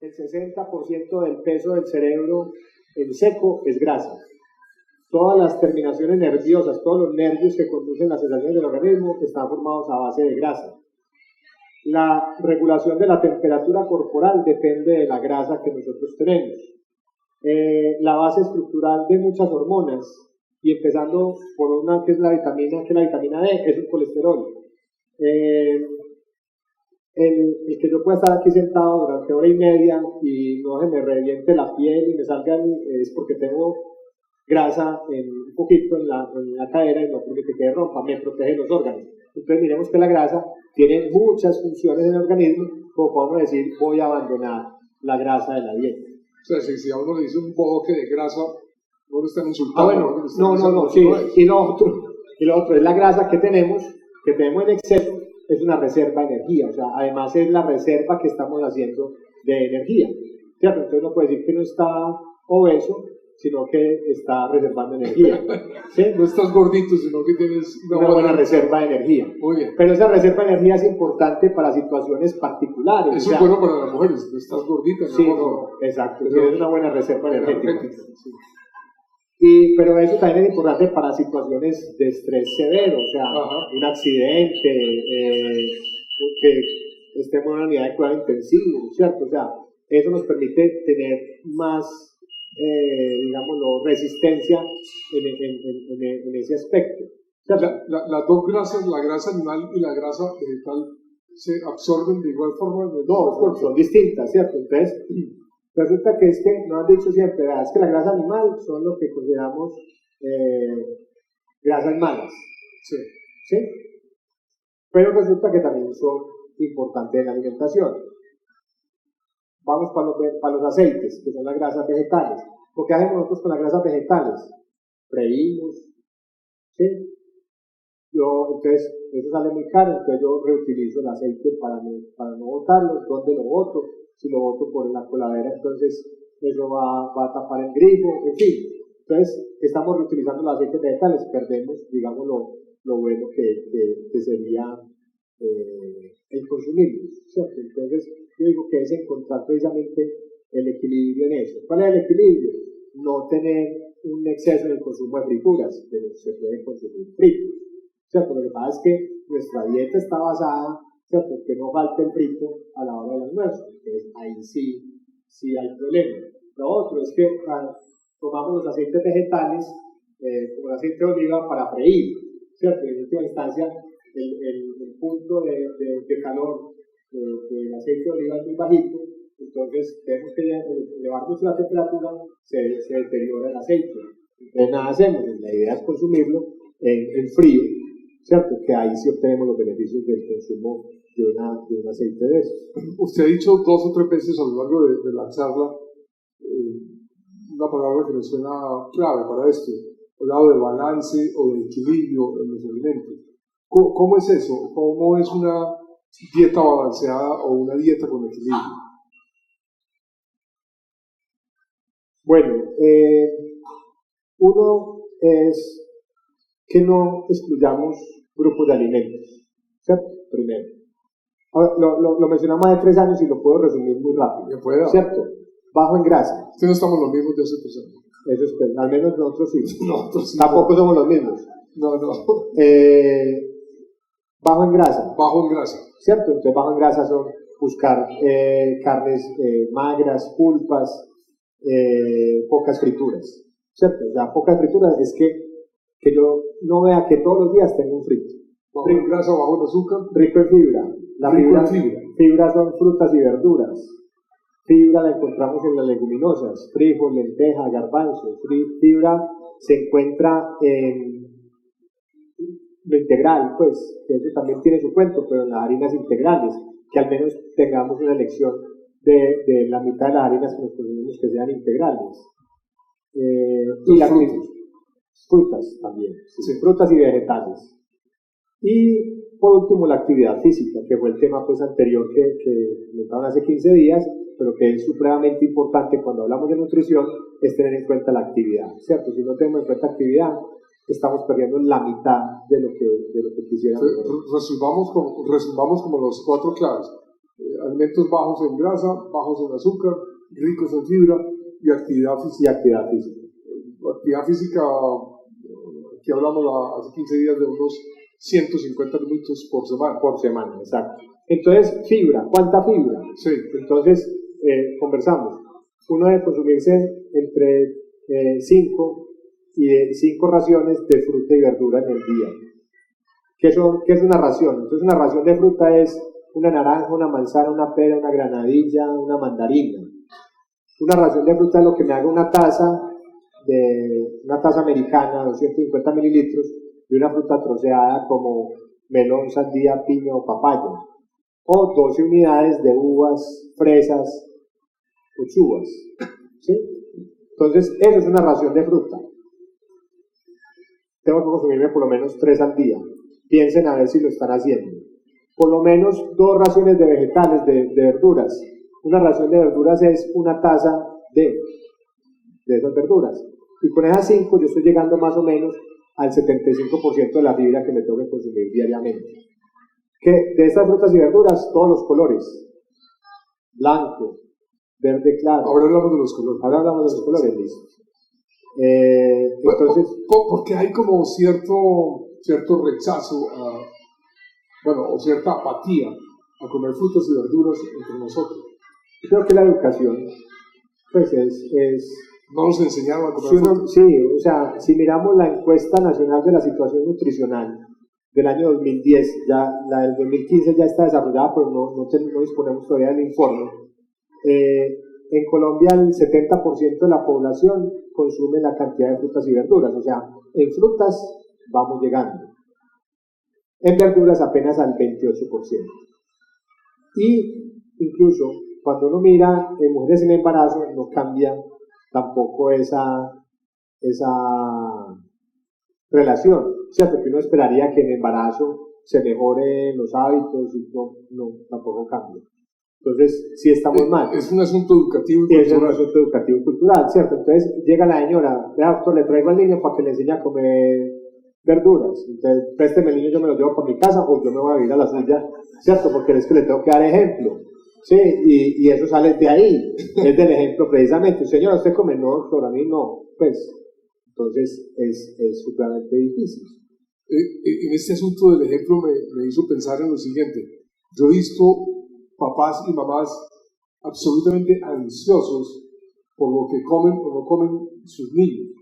El 60% del peso del cerebro en seco es grasa. Todas las terminaciones nerviosas, todos los nervios que conducen las sensaciones del organismo están formados a base de grasa. La regulación de la temperatura corporal depende de la grasa que nosotros tenemos. La base estructural de muchas hormonas, y empezando por una que es la vitamina D, es el colesterol. El que yo pueda estar aquí sentado durante hora y media y no se me reviente la piel y me salga, es porque tengo grasa un poquito en la cadera y no permite que rompa, me protege los órganos. Entonces miremos que la grasa tiene muchas funciones en el organismo, como podemos decir, voy a abandonar la grasa de la dieta. O sea, si a uno le dice un boque de grasa, no lo están insultando. Bueno, no, sí, y lo otro es la grasa que tenemos en exceso, es una reserva de energía, o sea, además es la reserva que estamos haciendo de energía, ¿cierto? Entonces no puede decir que no está obeso, sino que está reservando energía, ¿sí? No estás gordito, sino que tienes una buena reserva de energía. Muy bien. Pero esa reserva de energía es importante para situaciones particulares. Eso es bueno para las mujeres, no estás gordita. Sí, exacto, tienes una buena reserva energética. Sí. Pero eso también es importante para situaciones de estrés severo, o sea, un accidente, que estemos en una unidad de cuidado intensivo, ¿cierto? O sea, eso nos permite tener más, digámoslo, resistencia en ese aspecto. O sea, las dos grasas, la grasa animal y la grasa vegetal, se absorben de igual forma en el cuerpo. Son distintas, ¿cierto? Entonces, resulta que es que nos han dicho siempre, es que la grasa animal son lo que consideramos grasas malas. ¿Sí? Pero resulta que también son importantes en la alimentación. Vamos para los aceites, que son las grasas vegetales. ¿Qué hacemos nosotros con las grasas vegetales? Freímos, ¿sí? Entonces, eso sale muy caro, entonces yo reutilizo el aceite para no botarlo. ¿Dónde lo boto? Si lo boto por la coladera, entonces eso va a tapar el grifo, en fin. Entonces, estamos reutilizando los aceites vegetales, perdemos, digamos, lo bueno que sería el consumirlos, ¿cierto? Entonces, yo digo que es encontrar precisamente el equilibrio en eso. ¿Cuál es el equilibrio? No tener un exceso en el consumo de frituras, pero se puede consumir fritos, ¿cierto? Lo que pasa es que nuestra dieta está basada, ¿cierto?, que no falte el frito a la hora del almuerzo, entonces ahí sí hay problema. Lo otro es que tomamos los aceites vegetales, como el aceite de oliva, para freír, ¿cierto? En última instancia, el punto de calor del aceite de oliva es muy bajito, entonces tenemos que elevar mucho la temperatura, se deteriora el aceite. Entonces nada hacemos, la idea es consumirlo en frío, ¿cierto? Que ahí sí obtenemos los beneficios del consumo de un aceite de eso. Usted ha dicho 2 o 3 veces a lo largo de la charla una palabra que me suena clave para esto, hablado de balance o de equilibrio en los alimentos. ¿Cómo es eso? ¿Cómo es una dieta balanceada o una dieta con equilibrio? Bueno, uno es que no excluyamos grupos de alimentos, ¿cierto? Primero. Ahora, lo mencionamos hace 3 años y lo puedo resumir muy rápido, ¿cierto? Bajo en grasa. Ustedes no estamos los mismos de hace 3 años. Eso es, al menos nosotros sí. Nosotros sí. Tampoco somos los mismos. No. Bajo en grasa. Bajo en grasa. ¿Cierto? Entonces bajo en grasa son buscar carnes magras, pulpas, pocas frituras, ¿cierto? O sea, pocas frituras es que yo no vea que todos los días tengo un frito. Bajo en grasa, bajo en azúcar. Rico en fibra. Fibra son frutas y verduras. Fibra la encontramos en las leguminosas, frijol, lenteja, garbanzos. Fibra se encuentra en lo integral, pues, que eso también tiene su cuento, pero en las harinas integrales, que al menos tengamos una elección de la mitad de las harinas que nos consumimos que sean integrales. Y las frutas también, sí, frutas y vegetales. Y por último la actividad física, que fue el tema pues anterior que comentaban hace 15 días, pero que es supremamente importante cuando hablamos de nutrición, es tener en cuenta la actividad, ¿cierto? Si no tenemos en cuenta actividad, estamos perdiendo la mitad de lo que quisiéramos. Resumamos como los 4 claves: alimentos bajos en grasa, bajos en azúcar, ricos en fibra y actividad física. Actividad física, aquí hablamos hace 15 días de unos 150 minutos por semana. Por semana, exacto. Entonces, fibra, ¿cuánta fibra? Sí. Entonces, conversamos. Uno debe consumirse entre 5 raciones de fruta y verdura en el día. ¿Qué es una ración? Entonces, una ración de fruta es una naranja, una manzana, una pera, una granadilla, una mandarina. Una ración de fruta es lo que me haga una taza americana, 250 mililitros, de una fruta troceada como melón, sandía, piña o papaya. O 12 unidades de uvas, fresas o chuvas. ¿Sí? Entonces, eso es una ración de fruta. Tengo que consumirme por lo menos 3 al día. Piensen a ver si lo están haciendo. Por lo menos 2 raciones de vegetales, de verduras. Una ración de verduras es una taza de esas verduras. Y con esas 5 yo estoy llegando más o menos al 75% de la fibra que me tengo que consumir diariamente. Que de estas frutas y verduras, todos los colores. Blanco, verde claro. Ahora hablamos de los colores. Listo. Entonces, porque hay como cierto rechazo o cierta apatía a comer frutas y verduras entre nosotros. Creo que la educación pues no nos enseñaron a comer frutas. Sí, o sea, si miramos la encuesta nacional de la situación nutricional del año 2010, ya la del 2015 ya está desarrollada, pero no disponemos todavía del informe. En Colombia el 70% de la población consume la cantidad de frutas y verduras, o sea, en frutas vamos llegando, en verduras apenas al 28%. Y incluso cuando uno mira en mujeres en embarazo no cambia tampoco esa relación, ¿cierto? Que uno esperaría que en embarazo se mejoren los hábitos y no tampoco cambia. Entonces, sí estamos mal. Es un asunto educativo y cultural. Es un asunto educativo y cultural, ¿cierto? Entonces, llega la señora, doctor, le traigo al niño para que le enseñe a comer verduras. Entonces, présteme el niño, yo me lo llevo para mi casa o yo me voy a ir a la suya, ¿cierto? Porque es que le tengo que dar ejemplo, ¿sí? Y eso sale de ahí, es del ejemplo precisamente. Señora, ¿usted come? No, doctor, a mí no. Pues, entonces, es supremamente difícil. En este asunto del ejemplo me hizo pensar en lo siguiente. Yo he visto papás y mamás absolutamente ansiosos por lo que comen o no comen sus niños.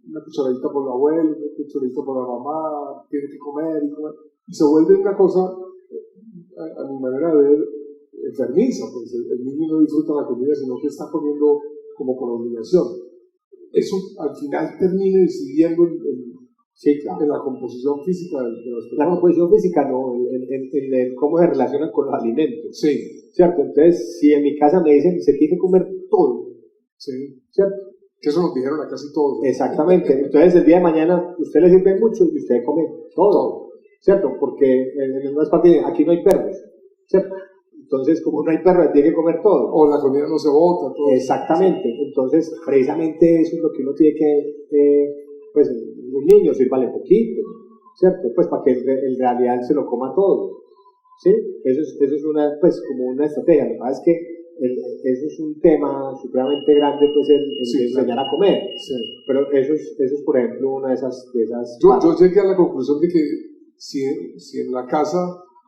Una cucharadita por la abuela, una cucharadita por la mamá, tiene que comer y se vuelve una cosa, a mi manera de ver, enfermiza, pues el niño no disfruta la comida, sino que está comiendo como por obligación. Eso al final termina incidiendo sí, claro, en la composición física de las personas. La composición física no, en cómo se relacionan con los alimentos. Sí. ¿Cierto? Entonces, si en mi casa me dicen se tiene que comer todo, sí, ¿cierto? Que eso nos dijeron a casi todos. Exactamente. Entonces, el día de mañana, usted le sirve mucho y usted come todo, ¿cierto? Porque en unas partes aquí no hay perros, ¿cierto? Entonces, como no hay perros, tiene que comer todo. O la comida no se bota. Todo. Exactamente. Entonces, precisamente eso es lo que uno tiene que, pues, un niño sírvale poquito, ¿cierto? Pues para que en realidad se lo coma todo, ¿sí? Eso es una, pues, como una estrategia. Lo que pasa es que eso es un tema supremamente grande, pues, el enseñar a comer. Sí. Pero eso es, por ejemplo, una de esas yo llegué a la conclusión de que si en la casa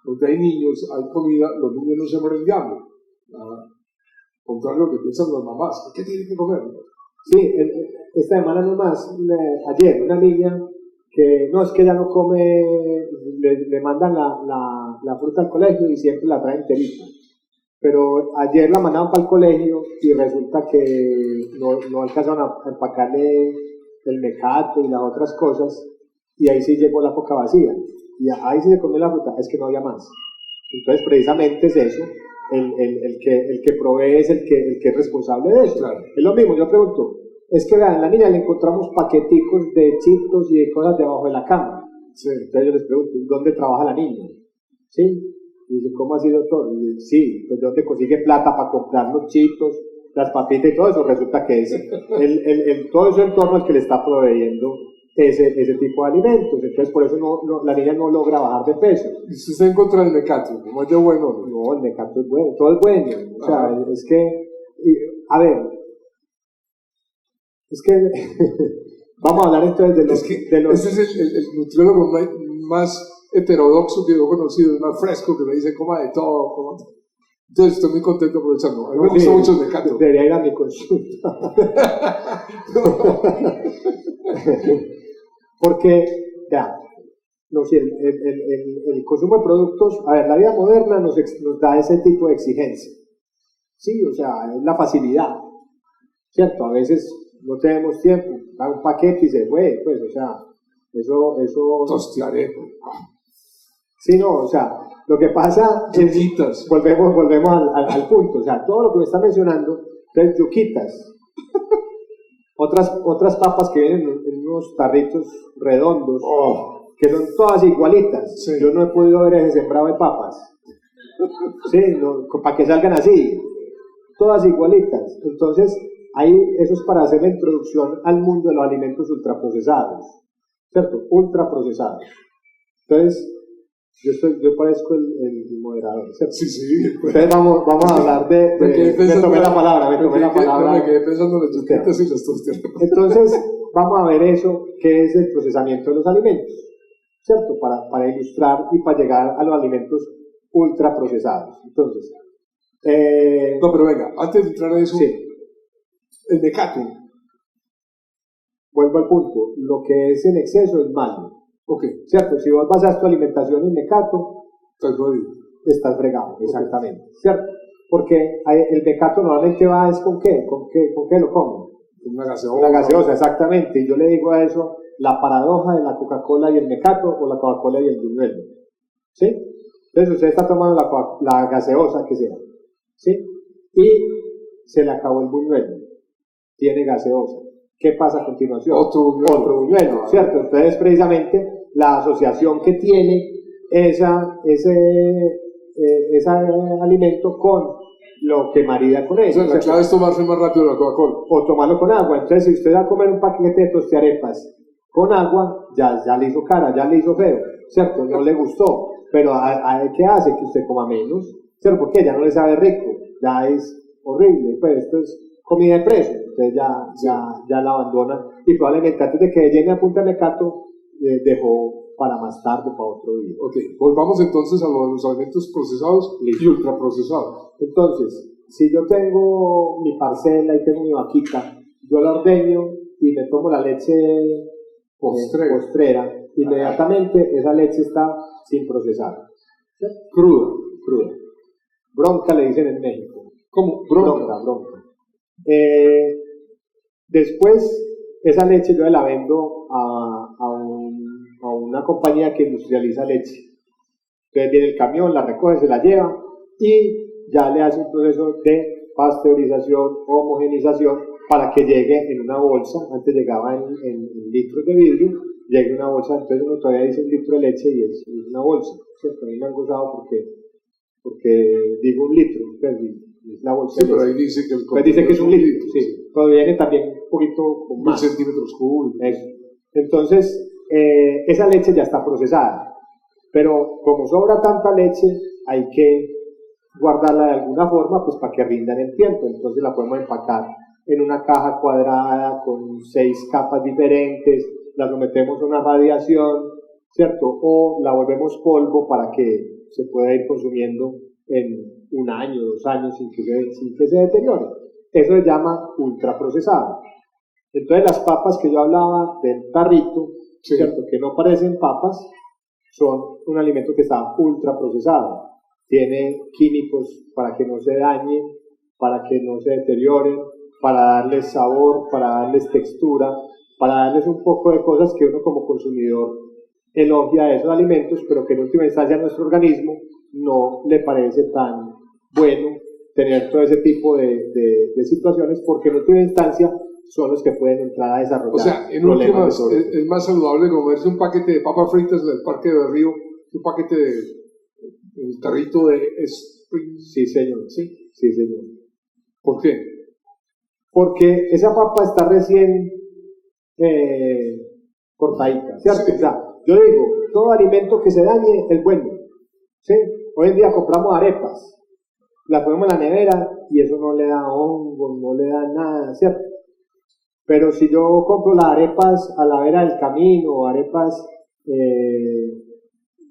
donde hay niños, hay comida, los niños no se mueren de hambre. Contrario a lo que piensan las mamás, ¿qué tienen que comer? Sí, esta semana nomás, ayer, una niña que no, es que ella no come, le mandan la fruta al colegio y siempre la traen enterita. Pero ayer la mandaban para el colegio y resulta que no alcanzaron a empacarle el mecato y las otras cosas, y ahí sí llegó la boca vacía. Y ahí sí se comió la fruta, es que no había más. Entonces, precisamente es eso. El que provee es el que es responsable de eso. Claro. Es lo mismo, yo pregunto, es que vean, a la niña le encontramos paqueticos de chitos y de cosas debajo de la cama. Sí. Entonces yo les pregunto, ¿dónde trabaja la niña? ¿Sí? Y dice, ¿cómo así, doctor? Y dice, sí, pues ¿dónde consigue plata para comprar los chitos, las papitas y todo eso? Resulta que es todo ese entorno el que le está proveyendo ese tipo de alimentos. Entonces, por eso la niña no logra bajar de peso. ¿Y usted está en contra del mecato? ¿Cómo es de bueno? No, el mecato es bueno, todo es bueno. O sea, es que, a ver, es que vamos a hablar entonces de los... Este es el nutriólogo más heterodoxo que yo he conocido, es más fresco, que me dice coma de todo, coma. Entonces estoy muy contento aprovechando. A mí me gusta mucho el mecato. Debería ir a mi consulta. Porque, ya, no sé, el consumo de productos, a ver, la vida moderna nos da ese tipo de exigencia. Sí, o sea, es la facilidad, ¿cierto? A veces no tenemos tiempo, da un paquete y se fue, pues, o sea, eso... Tostiaré. Sí, no, o sea, lo que pasa es, volvemos al punto, o sea, todo lo que me está mencionando, entonces yuquitas, otras papas que vienen en unos tarritos redondos, que son todas igualitas. Sí. Yo no he podido ver ese sembrado de papas, sí, no, para que salgan así, todas igualitas. Entonces, eso es para hacer la introducción al mundo de los alimentos ultraprocesados, ¿cierto? Ultraprocesados. Entonces, yo parezco el moderador, ¿cierto? Sí. Entonces vamos a hablar me tomé la palabra. No, me quedé pensando en las yuquitas y las tostiadas. Entonces, vamos a ver eso, qué es el procesamiento de los alimentos, ¿cierto? Para ilustrar y para llegar a los alimentos ultraprocesados. Entonces, no, pero venga, antes de entrar a eso, sí. El mecato. Vuelvo al punto, lo que es en exceso es malo. Okay. ¿Cierto? Si vos basas tu alimentación en mecato, estás fregado, exactamente, okay. ¿cierto? Porque el mecato normalmente va es ¿con qué? ¿Con qué lo comen? Una gaseosa. Una gaseosa, exactamente. Y yo le digo a eso la paradoja de la Coca-Cola y el mecato, o la Coca-Cola y el buñuelo, ¿sí? Entonces usted está tomando la gaseosa que sea, ¿sí? Y se le acabó el buñuelo, tiene gaseosa. ¿Qué pasa a continuación? Otro buñuelo, ¿cierto? Entonces precisamente la asociación que tiene ese alimento con lo que marida con eso. O sea, la clave es tomarse más rápido la Coca-Cola. O tomarlo con agua. Entonces, si usted va a comer un paquete de tostiarepas con agua, ya le hizo cara, ya le hizo feo, ¿cierto? No le gustó. Pero ¿qué hace? Que usted coma menos, ¿cierto? Porque ya no le sabe rico, ya es horrible. Pues esto es comida de preso. Entonces ya la abandona. Y probablemente antes de que llene a punta de mecato, dejó para más tarde, para otro día. Ok, volvamos entonces a lo de los alimentos procesados y ultraprocesados. Entonces, si yo tengo mi parcela y tengo mi vaquita, yo la ordeño y me tomo la leche postrera, inmediatamente esa leche está sin procesar. ¿Sí? Cruda. Bronca le dicen en México. ¿Cómo? Bronca. Después, esa leche yo la vendo a una compañía que industrializa leche. Entonces viene el camión, la recoge, se la lleva y ya le hace un proceso de pasteurización, homogenización para que llegue en una bolsa. Antes llegaba en litros de vidrio, llega en una bolsa. Entonces uno todavía dice un litro de leche y es una bolsa, ¿cierto? A mí me han gozado porque digo un litro, entonces es la bolsa. Sí, pero ahí dice que dice que es un litro, sí. Todavía viene también un poquito con más. Centímetros cúbicos. Eso. Entonces, esa leche ya está procesada, pero como sobra tanta leche, hay que guardarla de alguna forma, pues para que rinda en el tiempo. Entonces la podemos empacar en una caja cuadrada con 6 capas diferentes, la sometemos a una radiación, ¿cierto? O la volvemos polvo para que se pueda ir consumiendo en 1 año, 2 años sin que se deteriore. Eso se llama ultraprocesado. Entonces las papas que yo hablaba del tarrito, sí, ¿cierto? Que no parecen papas, son un alimento que está ultraprocesado. Tiene químicos para que no se dañen, para que no se deterioren, para darles sabor, para darles textura, para darles un poco de cosas que uno como consumidor elogia de esos alimentos, pero que en última instancia a nuestro organismo no le parece tan bueno tener todo ese tipo de situaciones, porque en última instancia son los que pueden entrar a desarrollar. O sea, en últimas es más saludable comerse un paquete de papas fritas del Parque de Río, un paquete el tarrito de Spring. Sí, señor. ¿Por qué? Porque esa papa está recién cortadita, ¿cierto? O sea, yo digo, todo alimento que se dañe es bueno, ¿sí? Hoy en día compramos arepas, las ponemos en la nevera y eso no le da hongo, no le da nada, ¿cierto? Pero si yo compro las arepas a la vera del camino, arepas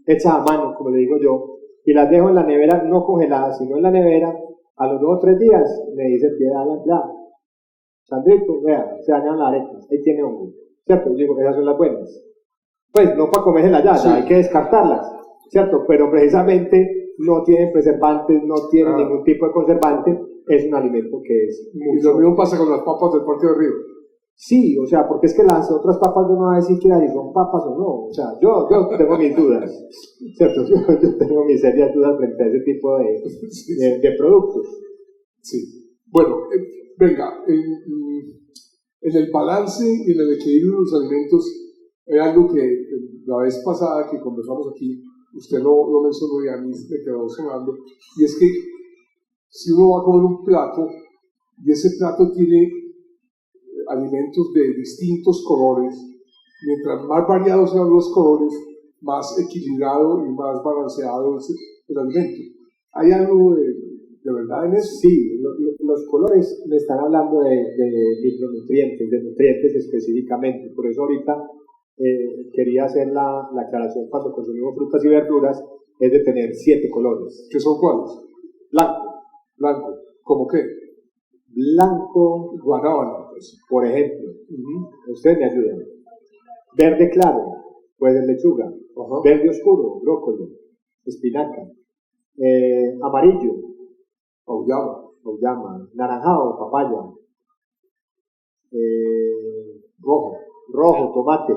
hechas a mano, como le digo yo, y las dejo en la nevera, no congeladas, sino en la nevera, a los 2 o 3 días me dice, ya, Sandrito, vea, se dañan las arepas, ahí tiene hongo, ¿cierto? Yo digo, esas son las buenas. Pues no para comérselas ya, hay que descartarlas, ¿cierto? Pero precisamente no tienen preservantes, no tienen ningún tipo de conservante, es un alimento que es mucho. Y lo mismo pasa con las papas del Parque del Río. Sí, o sea, porque es que las otras papas no va a decir si son papas o no, o sea, yo tengo mis dudas, ¿cierto? Yo tengo mis serias dudas frente a ese tipo de productos. Sí. Bueno, venga, en el balance y en el equilibrio de los alimentos, hay algo que la vez pasada que conversamos aquí, usted lo mencionó y a mí me quedó sonando, y es que si uno va a comer un plato y ese plato tiene alimentos de distintos colores, mientras más variados sean los colores, más equilibrado y más balanceado es el alimento. ¿Hay algo de verdad en eso? Sí, los colores me están hablando de micronutrientes, de nutrientes específicamente, por eso ahorita quería hacer la aclaración cuando consumimos frutas y verduras, es de tener 7 colores. ¿Qué son cuáles? Blanco. ¿Cómo qué? Blanco, guanábana, pues. Por ejemplo. Ustedes me ayudan. Verde claro, puede ser lechuga. Verde oscuro, brócoli, espinaca. Amarillo, auyama. Naranjado, papaya. Rojo, tomate.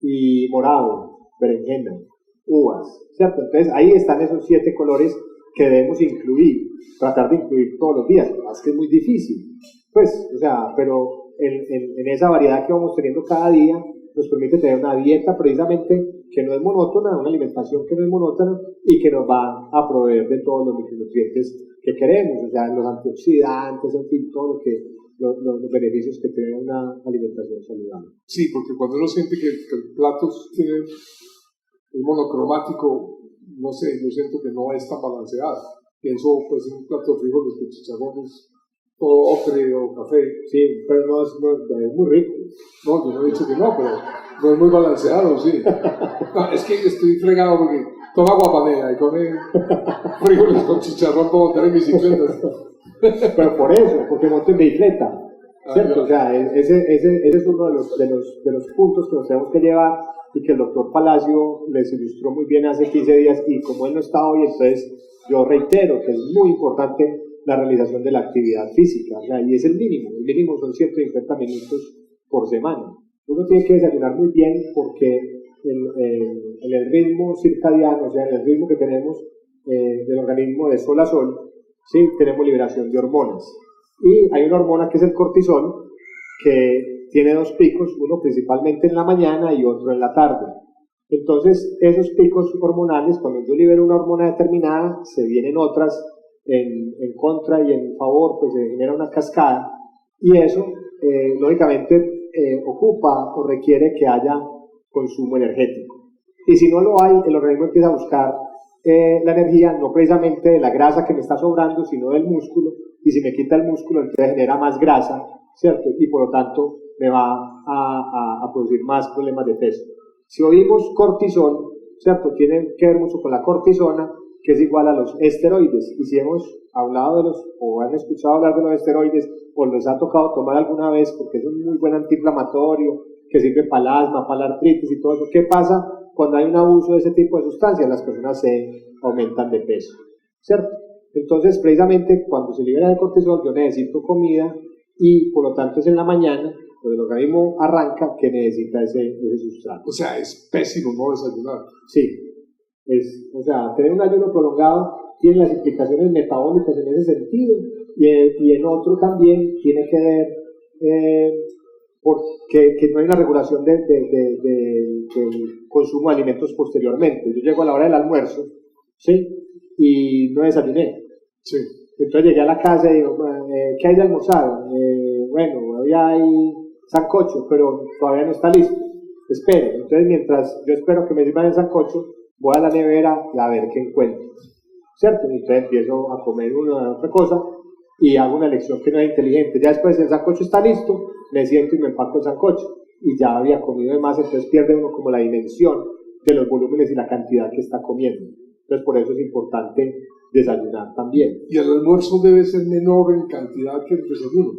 Y morado, berenjena, uvas, ¿cierto? Entonces ahí están esos 7 colores que debemos incluir, tratar de incluir todos los días, es que es muy difícil, pues, o sea, pero en esa variedad que vamos teniendo cada día, nos permite tener una dieta precisamente que no es monótona, una alimentación que no es monótona y que nos va a proveer de todos los micronutrientes que queremos, o sea, los antioxidantes, en fin, todo lo que los beneficios que tiene una alimentación saludable. Sí, porque cuando uno siente que el plato tiene el monocromático, no sé, yo siento que no es tan balanceado. Pienso, pues, en un plato de frijoles con chicharrones, todo ocre o café. Sí, pero no es muy rico. No, yo no he dicho que no, pero no es muy balanceado, sí. No, es que estoy fregado porque toma guapanela y come frijoles con chicharrón para montar en bicicletas. Pero por eso, porque monto en bicicleta, ¿cierto? O sea, ese es uno de los puntos que nos tenemos que llevar y que el doctor Palacio les ilustró muy bien hace 15 días y como él no está hoy, entonces yo reitero que es muy importante la realización de la actividad física, o sea, y es el mínimo son 150 minutos por semana. Uno tiene que desayunar muy bien porque en el ritmo circadiano, o sea, en el ritmo que tenemos del organismo de sol a sol, ¿sí? Tenemos liberación de hormonas. Y hay una hormona que es el cortisol, que tiene 2 picos, uno principalmente en la mañana y otro en la tarde. Entonces, esos picos hormonales, cuando yo libero una hormona determinada, se vienen otras en contra y en favor, pues se genera una cascada, y eso, lógicamente, ocupa o requiere que haya consumo energético. Y si no lo hay, el organismo empieza a buscar la energía, no precisamente de la grasa que me está sobrando, sino del músculo, y si me quita el músculo, entonces genera más grasa, ¿cierto? Y por lo tanto me va a producir más problemas de peso. Si oímos cortisol, ¿cierto? Tiene que ver mucho con la cortisona, que es igual a los esteroides, y si hemos hablado o han escuchado hablar de los esteroides, o les ha tocado tomar alguna vez, porque es un muy buen antiinflamatorio, que sirve para el asma, para la artritis y todo eso, ¿qué pasa cuando hay un abuso de ese tipo de sustancias? Las personas se aumentan de peso, ¿cierto? Entonces, precisamente, cuando se libera el cortisol, yo necesito comida, y por lo tanto es en la mañana, cuando el organismo arranca, que necesita ese sustrato. O sea, es pésimo no desayunar. Sí, o sea, tener un ayuno prolongado tiene las implicaciones metabólicas en ese sentido, y en otro también tiene que ver porque no hay una regulación del consumo de alimentos posteriormente. Yo llego a la hora del almuerzo, ¿sí? Y no desayuné. Sí. Entonces llegué a la casa y digo, ¿qué hay de almorzar? Bueno, hoy hay sancocho, pero todavía no está listo. espere. Entonces, mientras yo espero que me sirvan el sancocho, voy a la nevera y a ver qué encuentro, ¿cierto? Y entonces empiezo a comer una otra cosa y hago una elección que no es inteligente. Ya después el sancocho está listo, me siento y me empaco el sancocho y ya había comido de más, entonces pierde uno como la dimensión de los volúmenes y la cantidad que está comiendo. Entonces por eso es importante desayunar también. Y el almuerzo debe ser menor en cantidad que el desayuno.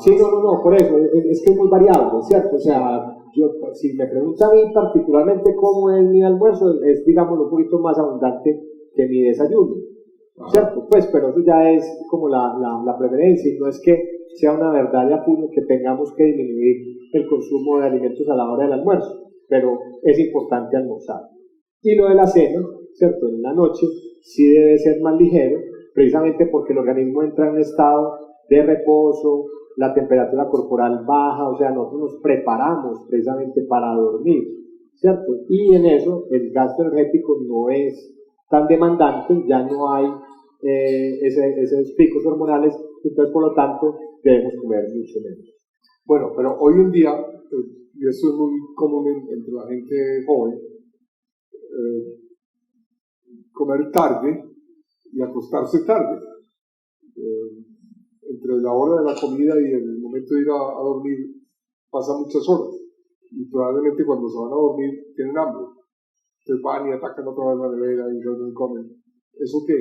Sí, no, por eso, es que es muy variable, ¿cierto? O sea, yo, si me pregunta a mí particularmente cómo es mi almuerzo, es, digamos, un poquito más abundante que mi desayuno, ¿cierto? Pues, pero eso ya es como la preferencia, y no es que sea una verdad de apuño que tengamos que disminuir el consumo de alimentos a la hora del almuerzo, pero es importante almorzar. Y lo de la cena, ¿cierto? En la noche sí debe ser más ligero, precisamente porque el organismo entra en un estado de reposo, la temperatura corporal baja, o sea, nosotros nos preparamos precisamente para dormir, ¿cierto? Y en eso el gasto energético no es tan demandante, ya no hay esos picos hormonales, entonces por lo tanto debemos comer mucho menos. Bueno, pero hoy en día, y esto es muy común entre la gente joven, comer tarde y acostarse tarde. Entre la hora de la comida y el momento de ir a dormir pasan muchas horas y probablemente cuando se van a dormir tienen hambre, entonces van y atacan otra vez la nevera y no comen. ¿Eso qué?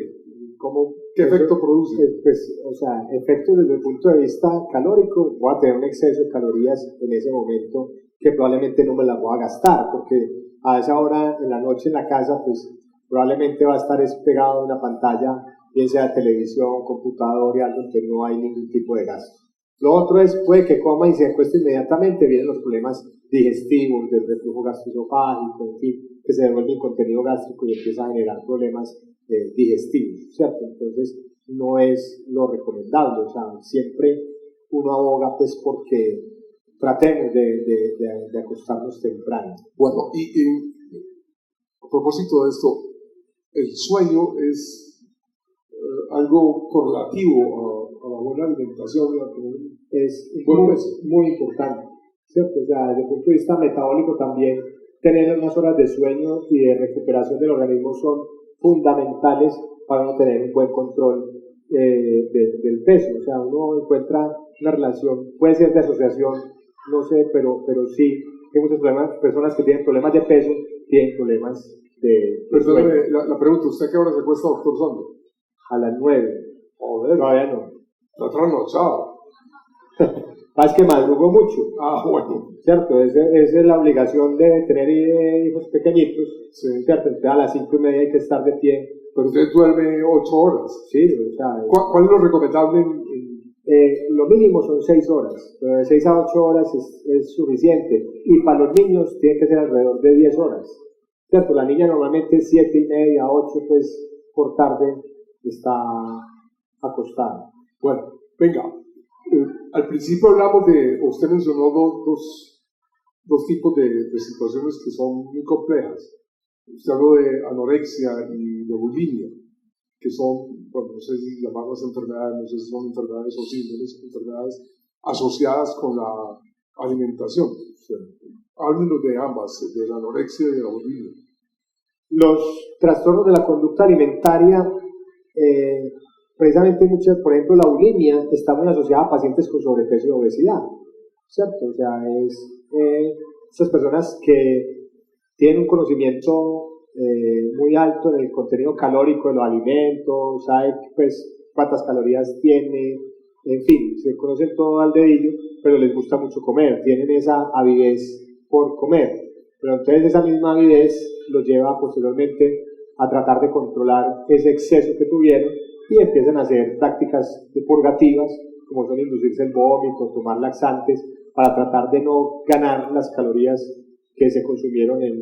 ¿Qué efecto produce? Pues, o sea, efectos desde el punto de vista calórico, voy a tener un exceso de calorías en ese momento que probablemente no me las voy a gastar, porque a esa hora en la noche en la casa, pues probablemente va a estar pegado a una pantalla, bien sea televisión, computador y algo, que no hay ningún tipo de gasto. Lo otro es, puede que coma y se acueste inmediatamente, vienen los problemas digestivos, del reflujo gastroesofágico, en fin, que se devuelve el contenido gástrico y empieza a generar problemas digestivos, ¿cierto? Entonces, no es lo recomendable, o sea, siempre uno aboga pues porque tratemos de acostarnos temprano. Bueno, y a propósito de esto, el sueño es algo correlativo a la buena alimentación. Es muy importante, ¿cierto? O sea, desde el punto de vista metabólico también, tener unas horas de sueño y de recuperación del organismo son fundamentales para no tener un buen control del peso. O sea, uno encuentra una relación, puede ser de asociación, no sé, pero sí, hay muchas personas que tienen problemas de peso, tienen problemas de Perdóneme, la pregunta, ¿usted a qué hora se acuesta, doctor Sando? A las 9. Joder. Todavía no. Está trasnochado. Es que madrugo mucho. Bueno. ¿Cierto? Esa es la obligación de tener hijos pequeñitos. Sí. ¿Cierto? Entonces a las 5:30 hay que estar de pie. Pero usted duerme 8 horas. Sí, o sea. ¿Cuál es lo recomendable? Lo mínimo son 6 horas. Pero de 6 a 8 horas es suficiente. Y para los niños tiene que ser alrededor de 10 horas. ¿Cierto? La niña normalmente 7:30, 8, pues por tarde está acostada. Bueno, venga. Al principio hablamos usted mencionó dos tipos de situaciones que son muy complejas. Usted habló de anorexia y de bulimia, que son, bueno, no sé si llamarlas enfermedades, no sé si son enfermedades o síndromes, enfermedades asociadas con la alimentación. Háblenos de ambas, de la anorexia y de la bulimia. Los trastornos de la conducta alimentaria, precisamente muchas, por ejemplo, la bulimia está muy asociada a pacientes con sobrepeso y obesidad, ¿cierto? O sea, esas personas que tienen un conocimiento muy alto en el contenido calórico de los alimentos, saben pues cuántas calorías tiene, en fin, se conocen todo al dedillo, pero les gusta mucho comer, tienen esa avidez por comer, pero entonces esa misma avidez los lleva posteriormente a tratar de controlar ese exceso que tuvieron y empiezan a hacer prácticas purgativas, como son inducirse el vómito, tomar laxantes, para tratar de no ganar las calorías que se consumieron en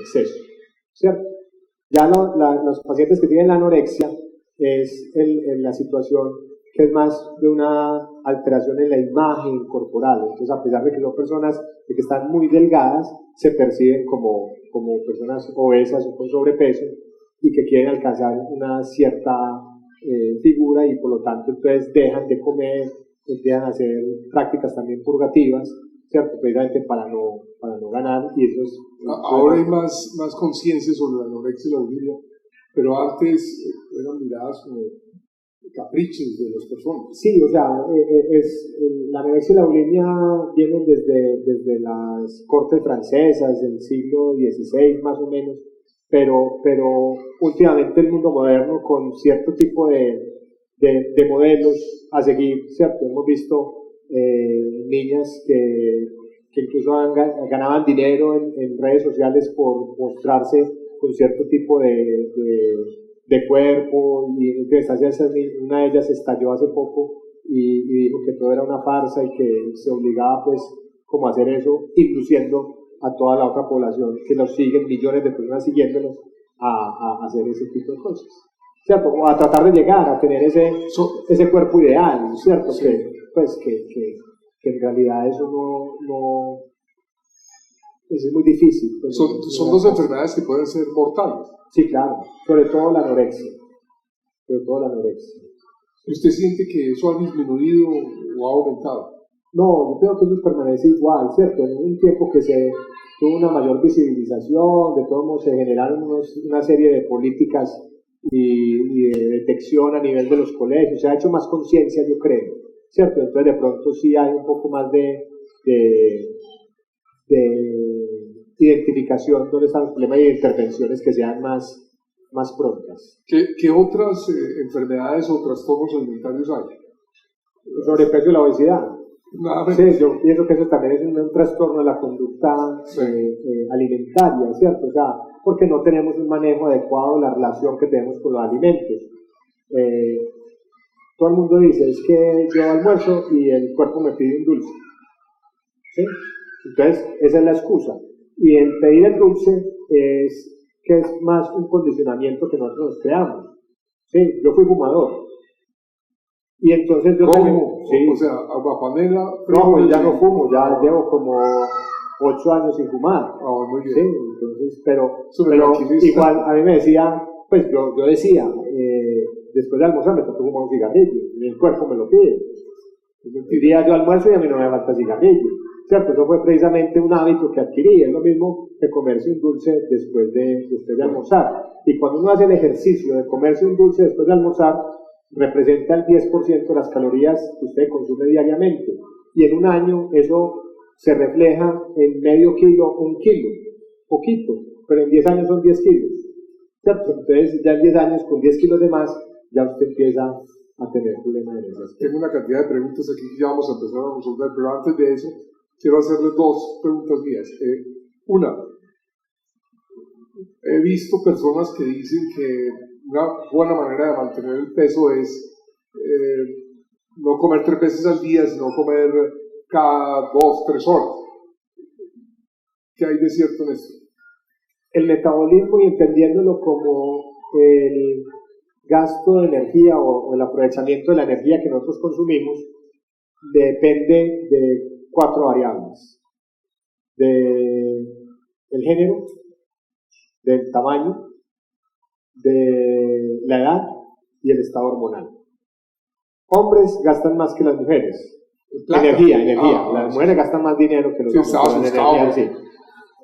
exceso, ¿cierto? Ya los pacientes que tienen la anorexia es la situación que es más de una alteración en la imagen corporal. Entonces, a pesar de que son personas que están muy delgadas, se perciben como personas obesas o con sobrepeso y que quieren alcanzar una cierta figura y por lo tanto entonces dejan de comer, empiezan a hacer prácticas también purgativas, ¿cierto? Precisamente para no ganar, y eso es... Ahora hay más conciencia sobre la anorexia y la bulimia, pero antes eran miradas como caprichos de las personas. Sí, o sea, la anorexia y la bulimia vienen desde las cortes francesas del siglo XVI más o menos, pero últimamente el mundo moderno con cierto tipo de modelos a seguir, ¿cierto? Hemos visto niñas que incluso ganaban dinero en redes sociales por mostrarse con cierto tipo de cuerpo, y entonces una de ellas estalló hace poco y dijo que todo era una farsa y que se obligaba pues como a hacer eso, induciendo a toda la otra población que los siguen, millones de personas siguiéndolos, a hacer ese tipo de cosas, ¿cierto? O a tratar de llegar a tener ese cuerpo ideal, ¿cierto? Sí. Que en realidad eso no es muy difícil. Pues, son dos enfermedades que pueden ser mortales. Sí, claro, sobre todo la anorexia. ¿Y usted siente que eso ha disminuido o ha aumentado? No, yo creo que eso permanece igual, ¿cierto? En un tiempo que se tuvo una mayor visibilización, de todos modos se generaron una serie de políticas y de detección a nivel de los colegios, se ha hecho más conciencia, yo creo, ¿cierto? Entonces de pronto sí hay un poco más de identificación donde están los problemas y de intervenciones que sean más prontas. ¿Qué otras enfermedades o trastornos alimentarios hay? El sobrepeso y la obesidad. Sí, yo pienso que eso también es un trastorno de la conducta alimentaria, ¿cierto? O sea, porque no tenemos un manejo adecuado de la relación que tenemos con los alimentos. Todo el mundo dice, es que yo almuerzo y el cuerpo me pide un dulce, ¿sí? Entonces, esa es la excusa. Y el pedir el dulce es más un condicionamiento que nosotros nos creamos. ¿Sí? Yo fui fumador. Y entonces yo ¿Cómo? Sí. O sea, aguapanela. No, pues ya no fumo, ya llevo como 8 años sin fumar. Muy bien. Sí, entonces, pero igual a mí me decía, pues yo decía, después de almorzar me tengo que fumar un cigarrillo, y el cuerpo me lo pide. Un día yo almuerzo y a mí no me falta cigarrillo, ¿cierto? Eso fue precisamente un hábito que adquirí, es lo mismo que comerse un dulce después de almorzar. Y cuando uno hace el ejercicio de comerse un dulce después de almorzar, representa el 10% de las calorías que usted consume diariamente, y en un año eso se refleja en medio kilo, 1 kilo, poquito, pero en 10 años son 10 kilos, ¿cierto? Entonces ya en 10 años con 10 kilos de más ya usted empieza a tener problemas en esas. Tengo una cantidad de preguntas aquí que ya vamos a empezar a resolver, pero antes de eso quiero hacerle 2 preguntas mías. Una, he visto personas que dicen que una buena manera de mantener el peso es no comer 3 veces al día, sino comer cada 2-3 horas. ¿Qué hay de cierto en esto? El metabolismo, y entendiéndolo como el gasto de energía o el aprovechamiento de la energía que nosotros consumimos, depende de 4 variables: del género, del tamaño, de la edad y el estado hormonal. Hombres gastan más que las mujeres. Energía. Las mujeres gastan más dinero que los hombres. Energía, sí.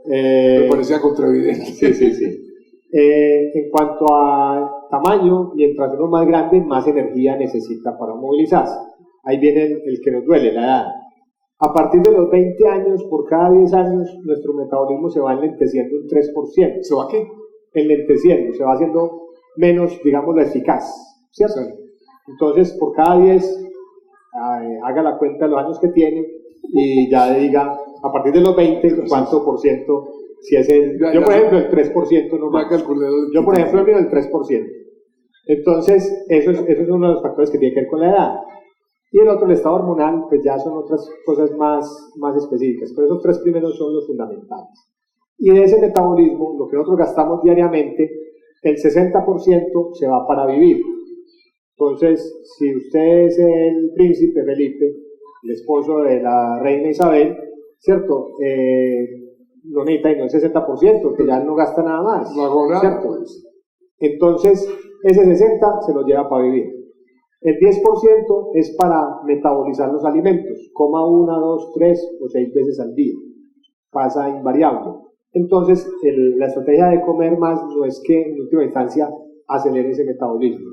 Me parecía contraevidente. Sí. En cuanto a tamaño, mientras uno es más grande, más energía necesita para movilizarse. Ahí viene el que nos duele, la edad. A partir de los 20 años, por cada 10 años, nuestro metabolismo se va enlenteciendo un 3%. ¿Se va qué? Enlenteciendo, se va haciendo menos, digamos, eficaz, ¿cierto? Entonces, por cada 10, haga la cuenta de los años que tiene y ya diga, a partir de los 20, cuánto por ciento, si es yo por ejemplo el 3% no más. Yo por ejemplo el 3%. Entonces, eso es uno de los factores que tiene que ver con la edad. Y el otro, el estado hormonal, pues ya son otras cosas más específicas, pero esos 3 primeros son los fundamentales. Y de ese metabolismo, lo que nosotros gastamos diariamente, el 60% se va para vivir. Entonces, si usted es el príncipe Felipe, el esposo de la reina Isabel, ¿cierto? No necesita el 60%, que ya no gasta nada más, ¿cierto? Entonces, ese 60% se lo lleva para vivir. El 10% es para metabolizar los alimentos, coma 1, 2, 3 o 6 veces al día, pasa invariable. Entonces, la estrategia de comer más no es que en última instancia acelere ese metabolismo.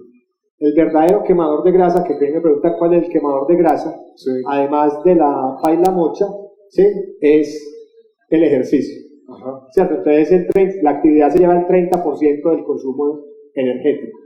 El verdadero quemador de grasa, que me pregunta cuál es el quemador de grasa, sí, además de la paila mocha, ¿sí?, es el ejercicio. Ajá. ¿Cierto? Entonces la actividad se lleva el 30% del consumo energético.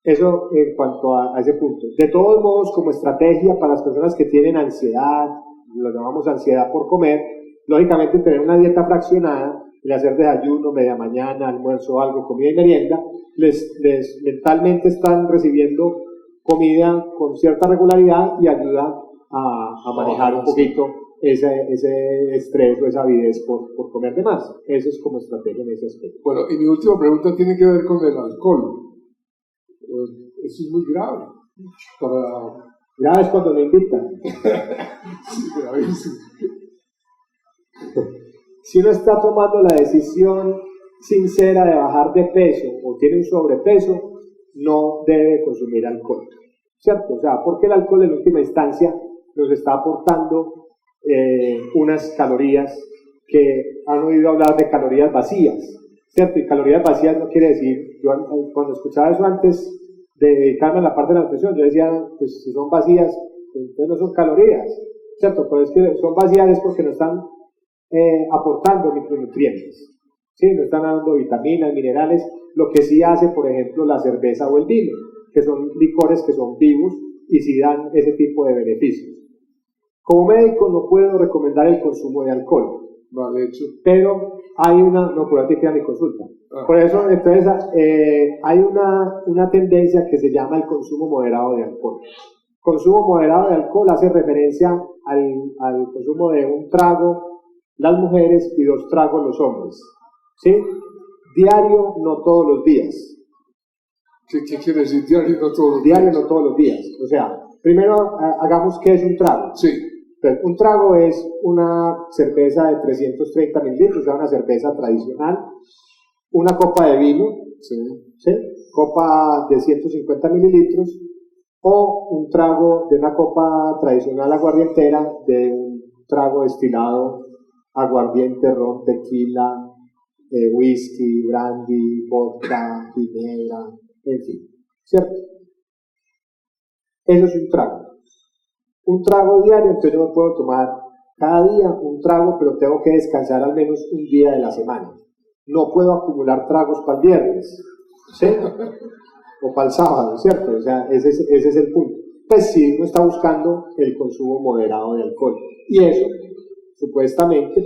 Eso en cuanto a ese punto. De todos modos, como estrategia para las personas que tienen ansiedad, lo llamamos ansiedad por comer, lógicamente tener una dieta fraccionada, el hacer desayuno, media mañana, almuerzo, algo, comida y merienda, les mentalmente están recibiendo comida con cierta regularidad y ayuda a manejar un poquito ese estrés o esa avidez por comer de más. Eso es como estrategia en ese aspecto. Bueno, y mi última pregunta tiene que ver con el alcohol. Eso es muy grave. Grave es cuando no invitan. Sí, gravísimo. Si uno está tomando la decisión sincera de bajar de peso o tiene un sobrepeso, no debe consumir alcohol, ¿cierto? O sea, porque el alcohol en última instancia nos está aportando unas calorías que han oído hablar de calorías vacías, ¿cierto? Y calorías vacías no quiere decir, yo cuando escuchaba eso antes de dedicarme a la parte de la nutrición, yo decía, pues si son vacías, pues entonces no son calorías, ¿cierto? Pero es que son vacías es porque no están aportando micronutrientes, ¿sí? No están dando vitaminas, minerales, lo que sí hace, por ejemplo, la cerveza o el vino, que son licores que son vivos y sí dan ese tipo de beneficios. Como médico no puedo recomendar el consumo de alcohol, vale, hecho, pero hay no puedo decir que mi consulta. Por eso, entonces, hay una tendencia que se llama el consumo moderado de alcohol. Consumo moderado de alcohol hace referencia al consumo de un trago las mujeres y 2 tragos los hombres, ¿sí? Diario, no todos los días. ¿Qué quiere decir diario, no todos los días? Diario, no todos los días. O sea, primero hagamos qué es un trago. Sí. Entonces, un trago es una cerveza de 330 mililitros, o sea, una cerveza tradicional, una copa de vino, sí, ¿sí?, copa de 150 mililitros, o un trago de una copa tradicional aguardientera de un trago destilado, aguardiente, ron, tequila, whisky, brandy, vodka, ginebra, en fin, ¿cierto? Eso es un trago. Un trago diario, entonces yo me puedo tomar cada día un trago, pero tengo que descansar al menos un día de la semana. No puedo acumular tragos para el viernes, ¿sí?, o para el sábado, ¿cierto? O sea, ese es el punto. Pues sí, uno está buscando el consumo moderado de alcohol. Y eso, supuestamente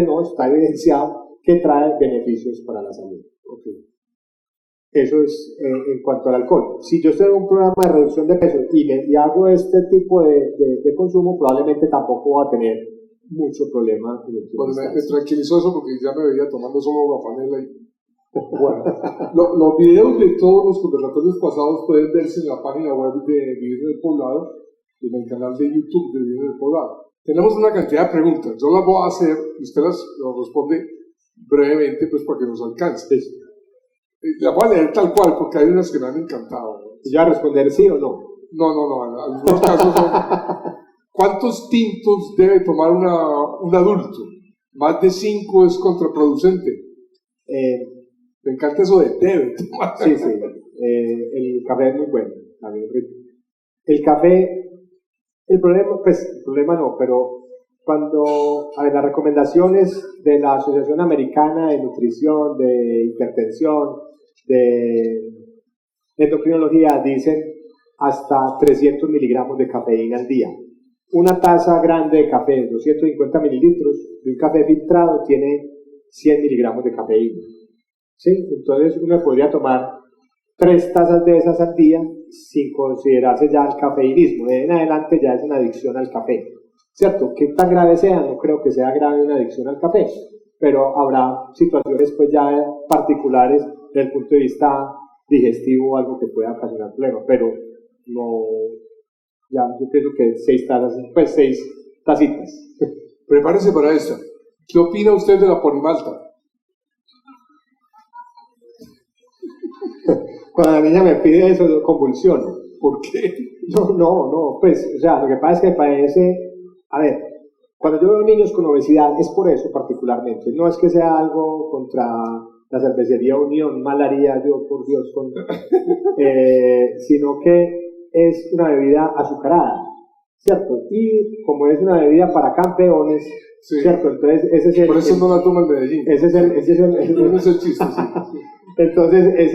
no, está evidenciado que trae beneficios para la salud. Okay. Eso es en cuanto al alcohol. Si yo estoy en un programa de reducción de peso y hago este tipo de consumo, probablemente tampoco va a tener mucho problema. Bueno, me tranquilizó eso porque ya me veía tomando solo guapanela y... Bueno, los videos de todos los conversatorios pasados pueden verse en la página web de Vivir en el Poblado y en el canal de YouTube de Vivir en el Poblado. Tenemos una cantidad de preguntas, yo las voy a hacer y usted las responde brevemente pues para que nos alcance. Sí. Las voy a leer tal cual porque hay unas que me han encantado, ¿no? ¿Ya responder sí o no? No, en algunos casos son... ¿Cuántos tintos debe tomar un adulto? Más de 5 es contraproducente. Me encanta eso de debe. Sí, el café es muy bueno. El café, el problema no, pero cuando las recomendaciones de la Asociación Americana de Nutrición, de Hipertensión, de endocrinología, dicen hasta 300 miligramos de cafeína al día. Una taza grande de café, 250 mililitros, de un café filtrado tiene 100 miligramos de cafeína. ¿Sí? Entonces uno podría tomar 3 tazas de esas al día sin considerarse ya el cafeinismo. De en adelante ya es una adicción al café, ¿cierto? ¿Qué tan grave sea? No creo que sea grave una adicción al café, pero habrá situaciones pues ya particulares desde el punto de vista digestivo o algo que pueda ocasionar problemas, pero no, ya yo pienso que 6 tazas, pues 6 tacitas. Prepárese para esta. ¿Qué opina usted de la ponimalta? Cuando la niña me pide eso, yo convulsiono. ¿Por qué? No, pues, o sea, lo que pasa es que me parece, a ver, cuando yo veo niños con obesidad, es por eso particularmente, no es que sea algo contra la cervecería Unión, mal haría yo, por Dios, sino que es una bebida azucarada, ¿cierto? Y como es una bebida para campeones, Sí. ¿cierto? Entonces, ese es el... Por eso no la toma en Medellín. Ese es el chiste, sí. Entonces, ni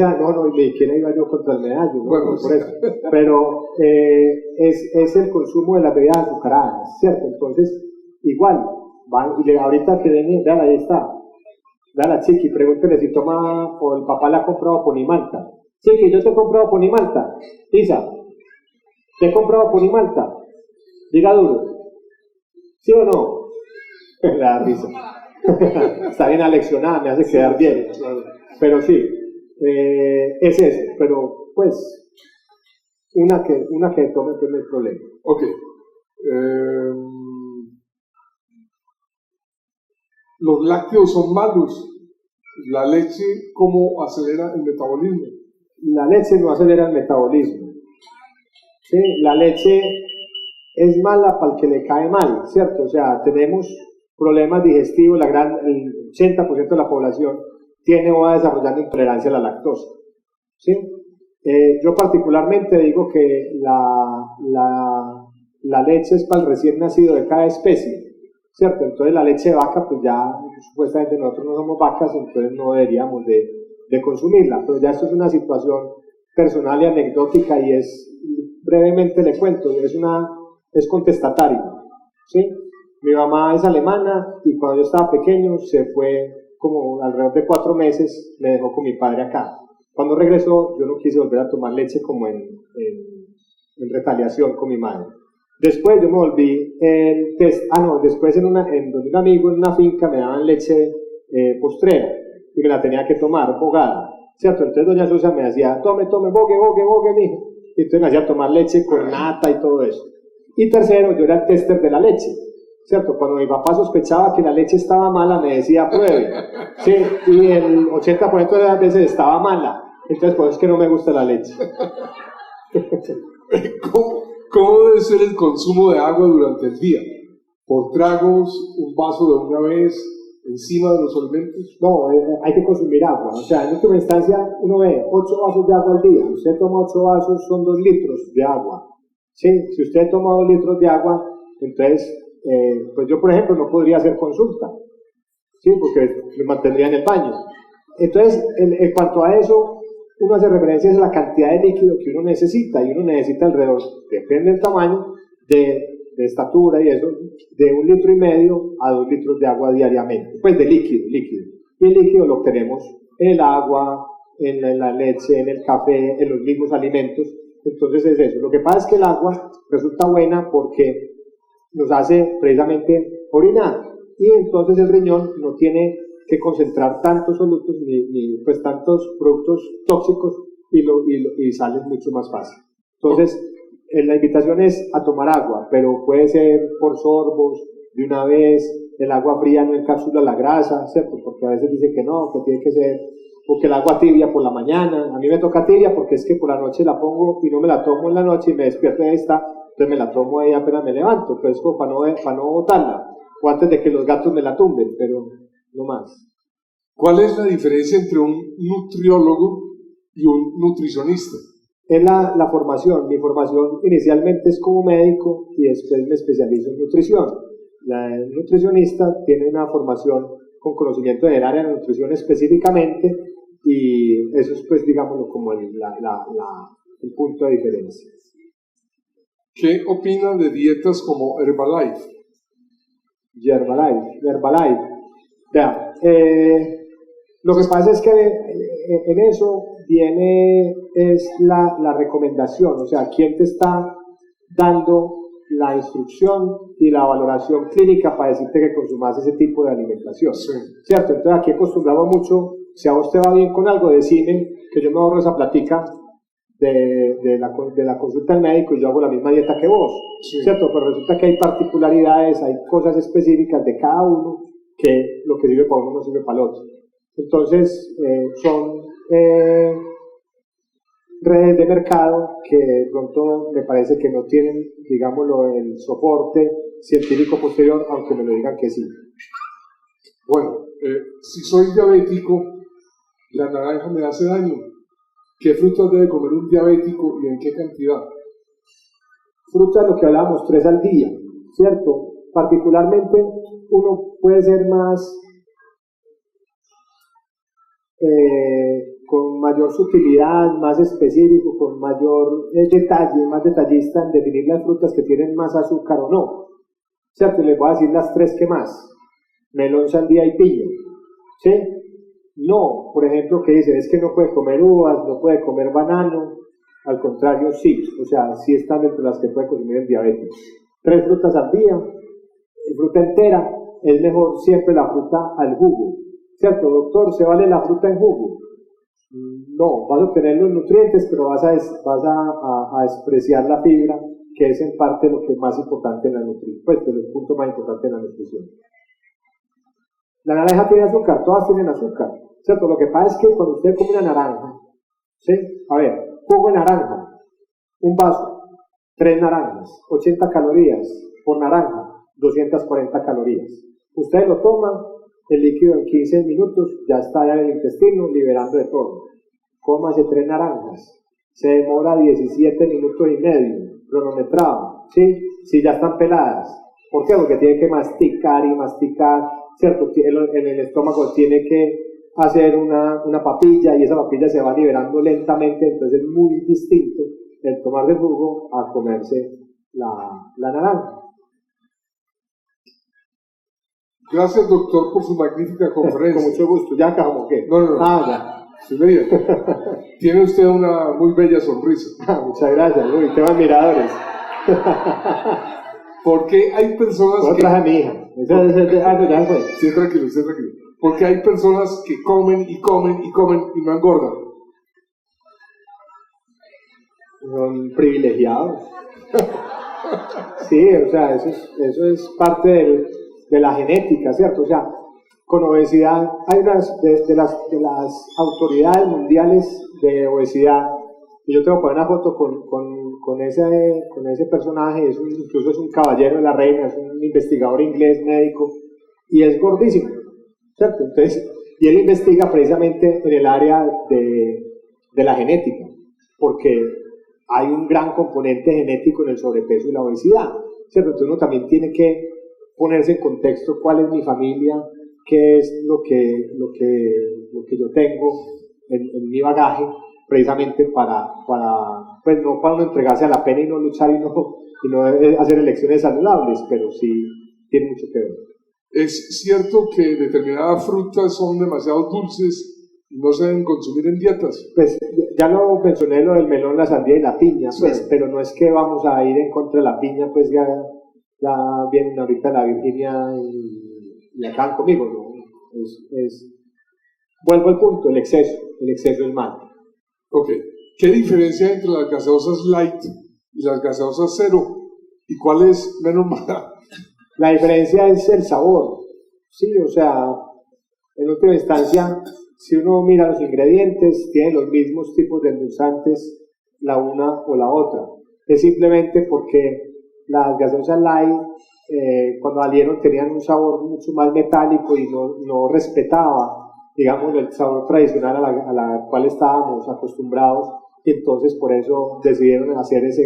siquiera iba yo contra el medallo, ¿no? Bueno, por eso. Pero es el consumo de las bebidas azucaradas, ¿cierto? Entonces, igual, van, y ahorita que viene, vean, ahí está. Vean la Chiqui, pregúntele si toma, o el papá le ha comprado Ponimalta. Chiqui, yo te he comprado Ponimalta. Isa, ¿te he comprado Ponimalta? Diga duro. ¿Sí o no? La risa. Está bien aleccionada, me hace quedar bien. Pero sí, es eso. Pero, pues, una que tome, pues no hay problema. Ok. Los lácteos son malos. La leche, ¿cómo acelera el metabolismo? La leche no acelera el metabolismo. ¿Sí? La leche es mala para el que le cae mal, ¿cierto? O sea, tenemos problemas digestivos, el 80% de la población tiene o va desarrollando intolerancia a la lactosa. ¿Sí? Yo particularmente digo que la leche es para el recién nacido de cada especie, ¿cierto? Entonces la leche de vaca, pues ya supuestamente nosotros no somos vacas, entonces no deberíamos de consumirla, pero ya esto es una situación personal y anecdótica y brevemente le cuento, es contestatario, ¿sí? Mi mamá es alemana y cuando yo estaba pequeño se fue como alrededor de 4 meses, me dejó con mi padre acá. Cuando regresó yo no quise volver a tomar leche como en retaliación con mi madre. Después yo me volví después donde un amigo en una finca me daban leche postrera y me la tenía que tomar bogada, ¿cierto? Entonces doña Susa me decía, tome, bogue, mijo. Y entonces me hacía tomar leche con nata y todo eso. Y tercero, yo era el tester de la leche, ¿cierto? Cuando mi papá sospechaba que la leche estaba mala, me decía, pruebe, ¿sí? Y el 80% de las veces estaba mala. Entonces, por eso es que no me gusta la leche. ¿Cómo debe ser el consumo de agua durante el día? ¿Por tragos, un vaso de una vez, encima de los alimentos? No, hay que consumir agua. O sea, en última instancia, uno ve 8 vasos de agua al día. Usted toma 8 vasos, son 2 litros de agua. ¿Sí? Si usted toma 2 litros de agua, entonces, pues yo, por ejemplo, no podría hacer consulta. ¿Sí? Porque me mantendría en el baño. Entonces, en cuanto a eso, uno hace referencia a la cantidad de líquido que uno necesita, y uno necesita alrededor, depende del tamaño, de estatura y eso, de 1,5 litros a 2 litros de agua diariamente, pues de líquido. Y el líquido lo obtenemos en el agua, en la leche, en el café, en los mismos alimentos. Entonces es eso. Lo que pasa es que el agua resulta buena porque nos hace precisamente orinar, y entonces el riñón no tiene que concentrar tantos solutos ni pues tantos productos tóxicos y salen mucho más fácil. Entonces, la invitación es a tomar agua, pero puede ser por sorbos, de una vez. El agua fría no encapsula la grasa, ¿cierto? Porque a veces dicen que no, que tiene que ser, o que el agua tibia por la mañana. A mí me toca tibia porque es que por la noche la pongo y no me la tomo en la noche y me despierto de esta, entonces me la tomo ahí apenas me levanto, pues como para no botarla, o antes de que los gatos me la tumben, pero no más. ¿Cuál es la diferencia entre un nutriólogo y un nutricionista? Es la formación. Mi formación inicialmente es como médico y después me especializo en nutrición. El nutricionista tiene una formación con conocimiento del área de nutrición específicamente, y eso es, pues, digámoslo, como el punto de diferencia. ¿Qué opinan de dietas como Herbalife? Herbalife. Vea, lo que pasa es que en eso es la recomendación, o sea, quién te está dando la instrucción y la valoración clínica para decirte que consumas ese tipo de alimentación, sí. ¿Cierto? Entonces aquí acostumbramos mucho, si a vos te va bien con algo, decime que yo me ahorro esa platica de la consulta del médico y yo hago la misma dieta que vos, sí. ¿Cierto? Pero resulta que hay particularidades, hay cosas específicas de cada uno, que lo que sirve para uno no sirve para el otro. Entonces, redes de mercado que de pronto me parece que no tienen, digámoslo, el soporte científico posterior, aunque me lo digan que sí. Bueno, si soy diabético, la naranja me hace daño. ¿Qué frutas debe comer un diabético y en qué cantidad? Frutas, lo que hablábamos, 3 al día, ¿cierto? Particularmente uno puede ser más, con mayor sutilidad, más específico, con mayor detalle, más detallista en definir las frutas que tienen más azúcar o no, ¿cierto? Les voy a decir las 3 que más: melón, sandía y piña, ¿sí? No, por ejemplo, que dice, es que no puede comer uvas, no puede comer banano. Al contrario, sí, o sea, sí están entre las que puede consumir el diabético. 3 frutas al día, fruta entera, es mejor siempre la fruta al jugo, ¿cierto? Doctor, ¿se vale la fruta en jugo? No, vas a obtener los nutrientes, pero vas a despreciar la fibra, que es en parte lo que es más importante en la nutrición, pues de los puntos más importantes en la nutrición. La naranja tiene azúcar, todas tienen azúcar, ¿cierto? Lo que pasa es que cuando usted come una naranja, ¿sí? A ver, jugo de naranja, un vaso, 3 naranjas, 80 calorías por naranja, 240 calorías. Usted lo toma, el líquido en 15 minutos ya está ya en el intestino, liberando de todo. Cómase 3 naranjas, se demora 17 minutos y medio, cronometrado, ¿sí? Si ya están peladas. ¿Por qué? Porque tiene que masticar y masticar, ¿cierto? En el estómago tiene que hacer una papilla y esa papilla se va liberando lentamente, entonces es muy distinto el tomar de jugo a comerse la naranja. Gracias, doctor, por su magnífica conferencia. Con mucho gusto. ¿Ya acabamos qué? No. Ya. Sí, tiene usted una muy bella sonrisa. Muchas gracias. Uy, qué admiradores. Porque hay personas que... traje a mi hija. Ya fue. Sí, tranquilo. Porque hay personas que comen y no engordan. Son privilegiados. Sí, o sea, eso es parte de la genética, ¿cierto? O sea, con obesidad, hay unas de las autoridades mundiales de obesidad, y yo te voy a poner una foto con ese personaje, incluso es un caballero de la reina, es un investigador inglés, médico, y es gordísimo, ¿cierto? Entonces, y él investiga precisamente en el área de la genética, porque hay un gran componente genético en el sobrepeso y la obesidad, ¿cierto? Entonces uno también tiene que ponerse en contexto cuál es mi familia, qué es lo que yo tengo en mi bagaje, precisamente pues no para no entregarse a la pena y no luchar y no hacer elecciones saludables, pero sí tiene mucho que ver. ¿Es cierto que determinadas frutas son demasiado dulces y no se deben consumir en dietas? Pues ya lo mencioné, lo del melón, la sandía y la piña, pues, sí. Pero no es que vamos a ir en contra de la piña, pues ya vienen ahorita la Virginia y acaban conmigo, ¿no? Vuelvo al punto, el exceso es malo. Ok, ¿qué diferencia hay entre las gaseosas light y las gaseosas cero? ¿Y cuál es menos mala? La diferencia es el sabor, sí, o sea, en última instancia, si uno mira los ingredientes, tienen los mismos tipos de endulzantes la una o la otra. Es simplemente porque las gaseosas light, cuando salieron, tenían un sabor mucho más metálico y no respetaba, digamos, el sabor tradicional a la cual estábamos acostumbrados, y entonces por eso decidieron hacer ese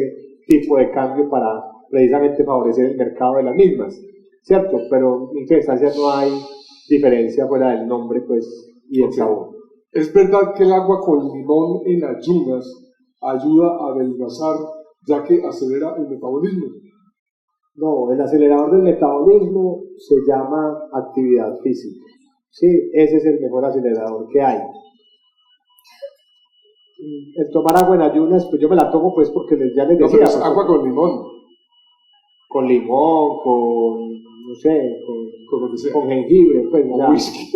tipo de cambio para precisamente favorecer el mercado de las mismas, ¿cierto? Pero en última instancia no hay diferencia fuera del nombre, pues, y el sabor. ¿Es verdad que el agua con limón en ayunas ayuda a adelgazar, ya que acelera el metabolismo? No, el acelerador del metabolismo se llama actividad física. Sí, ese es el mejor acelerador que hay. El tomar agua en ayunas, pues yo me la tomo pues porque ya les decía. No, pero es agua con limón. Con limón, no sé, con jengibre, pues. Con whisky.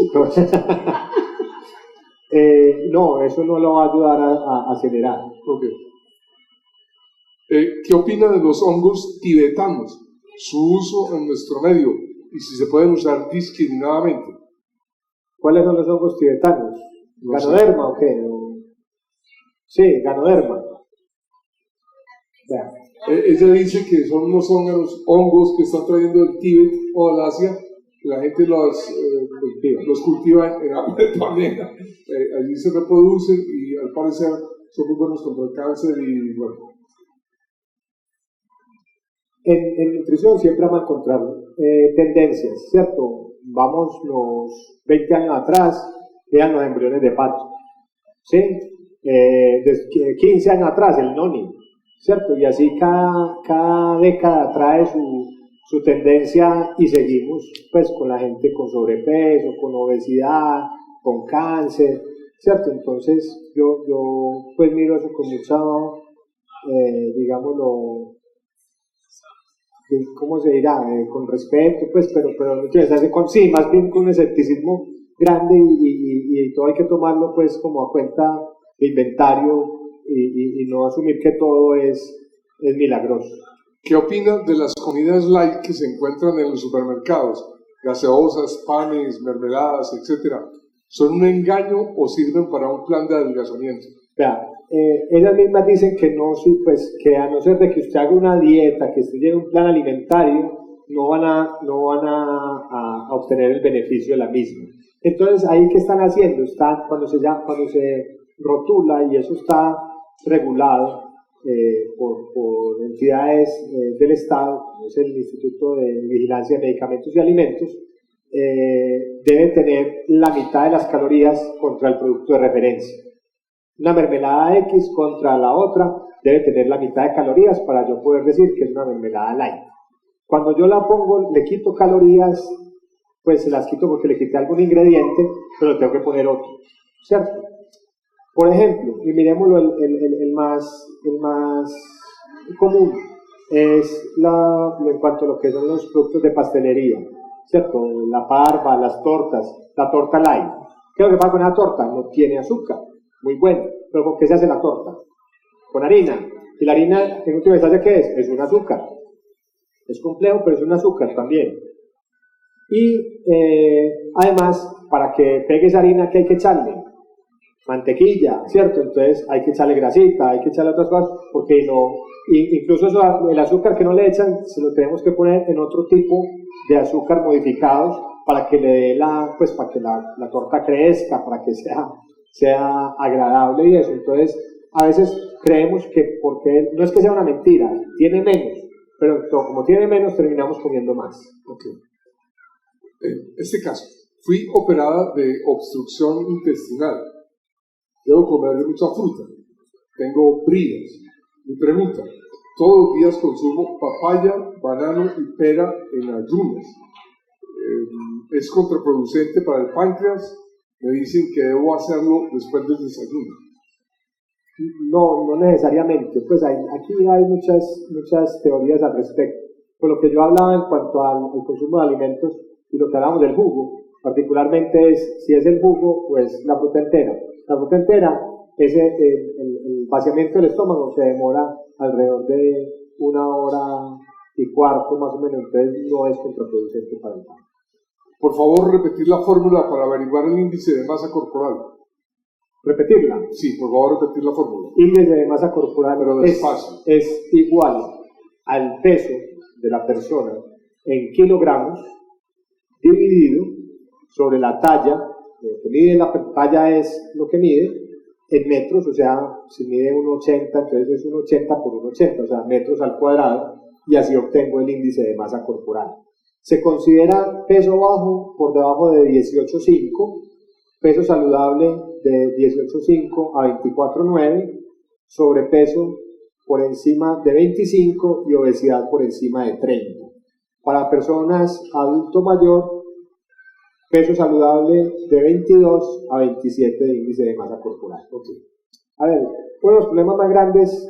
No, eso no lo va a ayudar a acelerar. Okay. ¿Qué opina de los hongos tibetanos? Su uso en nuestro medio y si se pueden usar discriminadamente. ¿Cuáles son los hongos tibetanos? ¿Ganoderma o qué? Sí, Ganoderma. Vea. Ella dice que son unos hongos que están trayendo del Tíbet o del Asia, que la gente los cultiva en agua de panela. Allí se reproducen y al parecer son muy buenos contra el cáncer y bueno. En nutrición siempre vamos a encontrar tendencias, ¿cierto? Vamos los 20 años atrás, eran los embriones de pato, ¿sí? 15 años atrás, el noni, ¿cierto? Y así cada década trae su tendencia y seguimos pues con la gente con sobrepeso, con obesidad, con cáncer, ¿cierto? Entonces yo pues miro eso con mucha, digámoslo, ¿cómo se dirá? Con respeto, pues, pero no quiero decir sí, más bien con un escepticismo grande y todo hay que tomarlo pues como a cuenta de inventario y no asumir que todo es milagroso. ¿Qué opina de las comidas light que se encuentran en los supermercados? Gaseosas, panes, mermeladas, etcétera. ¿Son un engaño o sirven para un plan de adelgazamiento? Vea, ellas mismas dicen que no, pues, que a no ser de que usted haga una dieta, que usted lleve un plan alimentario, no van a obtener el beneficio de la misma. Entonces, ahí ¿qué están haciendo? Cuando se rotula, y eso está regulado por entidades del Estado, como es el Instituto de Vigilancia de Medicamentos y Alimentos, debe tener la mitad de las calorías contra el producto de referencia. Una mermelada X contra la otra debe tener la mitad de calorías para yo poder decir que es una mermelada light. Cuando yo la pongo, le quito calorías, pues se las quito porque le quité algún ingrediente, pero tengo que poner otro, ¿cierto? Por ejemplo, y miremoslo el más común, es en cuanto a lo que son los productos de pastelería, ¿cierto? La parva, las tortas, la torta light. ¿Qué es lo que pasa con esa torta? No tiene azúcar. Muy bueno, pero ¿con qué se hace la torta? Con harina. ¿Y la harina en última instancia qué es? Es un azúcar. Es complejo, pero es un azúcar también. Y además, para que pegue esa harina, ¿qué hay que echarle? Mantequilla, ¿cierto? Entonces hay que echarle grasita, hay que echarle otras cosas, porque no, incluso el azúcar que no le echan, se lo tenemos que poner en otro tipo de azúcar modificados para que le dé para que la torta crezca, para que sea agradable y eso. Entonces, a veces creemos que porque no es que sea una mentira, tiene menos, pero como tiene menos, terminamos comiendo más. Okay. En este caso, fui operada de obstrucción intestinal. Debo comer mucha fruta. Tengo bridas. Mi pregunta, todos los días consumo papaya, banano y pera en ayunas. ¿Es contraproducente para el páncreas? Me dicen que debo hacerlo después del desayuno. No necesariamente. Pues aquí hay muchas teorías al respecto. Por lo que yo hablaba en cuanto al consumo de alimentos y lo que hablamos del jugo, particularmente si es el jugo, pues la fruta entera. La fruta entera, el vaciamiento del estómago se demora alrededor de 1 hora y cuarto más o menos, entonces no es contraproducente para el páncreas. Por favor, repetir la fórmula para averiguar el índice de masa corporal. ¿Repetirla? Sí, por favor, repetir la fórmula. Índice de masa corporal pero despacio. Es igual al peso de la persona en kilogramos dividido sobre la talla. Lo que mide la talla es lo que mide en metros, o sea, si mide 1,80, entonces es 1,80 por 1,80, o sea, metros al cuadrado, y así obtengo el índice de masa corporal. Se considera peso bajo por debajo de 18,5, peso saludable de 18,5 a 24,9, sobrepeso por encima de 25 y obesidad por encima de 30. Para personas adulto mayor, peso saludable de 22 a 27 de índice de masa corporal. Okay. A ver, uno de los problemas más grandes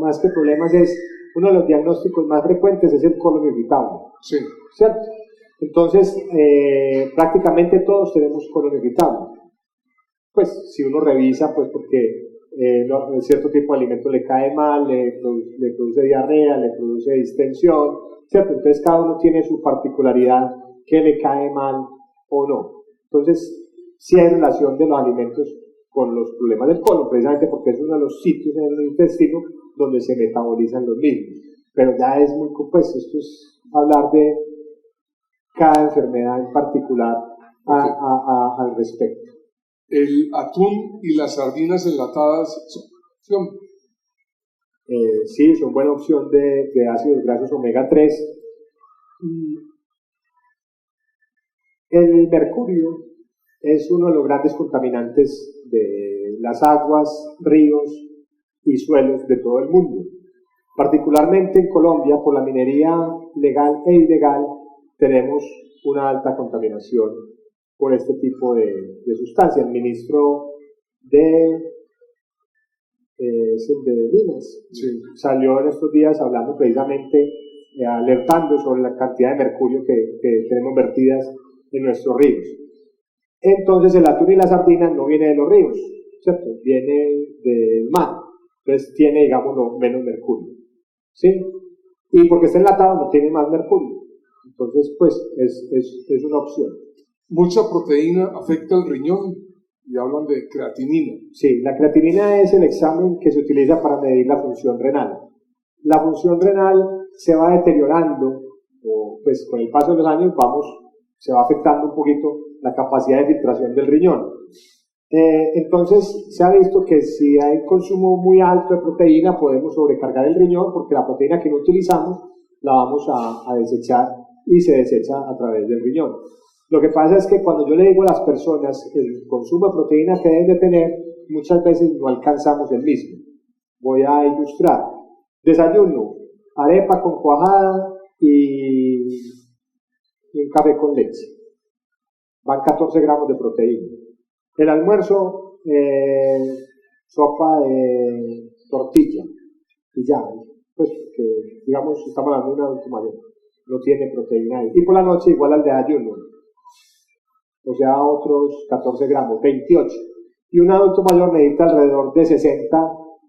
más que problemas es, uno de los diagnósticos más frecuentes es el colon irritable. Sí. ¿Cierto? Entonces, prácticamente todos tenemos colon irritable. Pues, si uno revisa, pues porque cierto tipo de alimento le cae mal, le produce diarrea, le produce distensión, ¿cierto? Entonces, cada uno tiene su particularidad que le cae mal o no. Entonces, sí hay relación de los alimentos con los problemas del colon, precisamente porque es uno de los sitios en el intestino donde se metabolizan los mismos. Pero ya es muy compuesto, esto es hablar de cada enfermedad en particular al respecto. El atún y las sardinas enlatadas son sí, son buena opción de ácidos grasos omega 3. El mercurio es uno de los grandes contaminantes de las aguas, ríos y suelos de todo el mundo. Particularmente en Colombia, por la minería legal e ilegal, tenemos una alta contaminación por este tipo de sustancias. El ministro de Minas salió en estos días hablando precisamente, alertando sobre la cantidad de mercurio que tenemos vertidas en nuestros ríos. Entonces el atún y la sardina no viene de los ríos, ¿cierto? Viene del mar, entonces tiene, digamos, menos mercurio, ¿sí? Y porque está enlatado no tiene más mercurio, entonces pues es una opción. Mucha proteína afecta al riñón y hablan de creatinina. Sí, la creatinina es el examen que se utiliza para medir la función renal. La función renal se va deteriorando, o pues con el paso de los años se va afectando un poquito la capacidad de filtración del riñón. Entonces se ha visto que si hay consumo muy alto de proteína podemos sobrecargar el riñón, porque la proteína que no utilizamos la vamos a desechar y se desecha a través del riñón. Lo que pasa es que cuando yo le digo a las personas el consumo de proteína que deben de tener, muchas veces no alcanzamos el mismo. Voy a ilustrar. Desayuno, arepa con cuajada y un café con leche. Van 14 gramos de proteína. El almuerzo, sopa de tortilla. Y ya, pues que digamos, estamos hablando de un adulto mayor. No tiene proteína ahí. Y por la noche igual al desayuno. O sea, otros 14 gramos, 28. Y un adulto mayor necesita alrededor de 60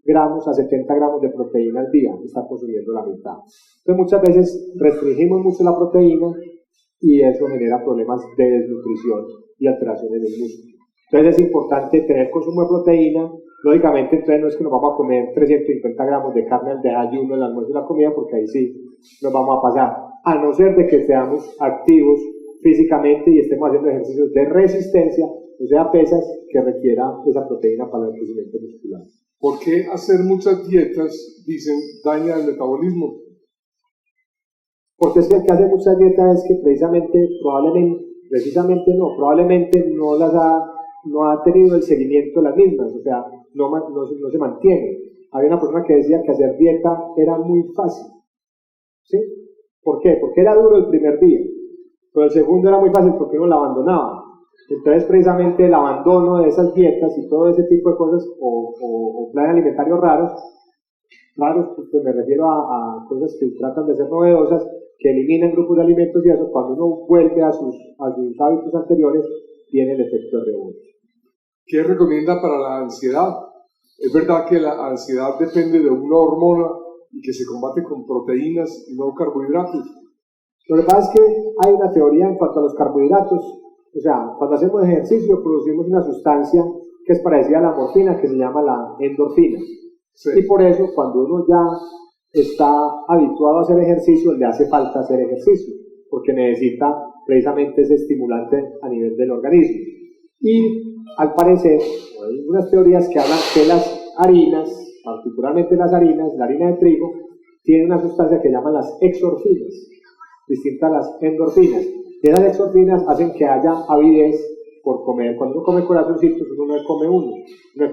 gramos a 70 gramos de proteína al día. Está consumiendo la mitad. Entonces muchas veces restringimos mucho la proteína y eso genera problemas de desnutrición y alteración en el músculo. Entonces es importante tener consumo de proteína. Lógicamente, entonces no es que nos vamos a comer 350 gramos de carne al desayuno, el almuerzo y la comida, porque ahí sí nos vamos a pasar. A no ser de que seamos activos físicamente y estemos haciendo ejercicios de resistencia, o sea, pesas que requieran esa proteína para el crecimiento muscular. ¿Por qué hacer muchas dietas, dicen, daña el metabolismo? Porque es que el que hace muchas dietas es que probablemente no ha tenido el seguimiento de las mismas, o sea, no se mantiene. Había una persona que decía que hacer dieta era muy fácil, ¿sí? ¿Por qué? Porque era duro el primer día, pero el segundo era muy fácil porque uno la abandonaba. Entonces precisamente el abandono de esas dietas y todo ese tipo de cosas, o planes alimentarios raros, porque me refiero a cosas que tratan de ser novedosas, que eliminan grupos de alimentos y eso, cuando uno vuelve a sus hábitos anteriores, tiene el efecto de rebote. ¿Qué recomienda para la ansiedad? Es verdad que la ansiedad depende de una hormona y que se combate con proteínas y no carbohidratos. Lo que pasa es que hay una teoría en cuanto a los carbohidratos. O sea, cuando hacemos ejercicio producimos una sustancia que es parecida a la morfina, que se llama la endorfina. Sí. Y por eso cuando uno ya está habituado a hacer ejercicio, le hace falta hacer ejercicio, porque necesita precisamente ese estimulante a nivel del organismo. Y al parecer, hay unas teorías que hablan que las harinas, particularmente las harinas, la harina de trigo, tiene una sustancia que llaman las exorfinas, distintas a las endorfinas. Y esas exorfinas hacen que haya avidez por comer. Cuando uno come corazoncitos, uno no come uno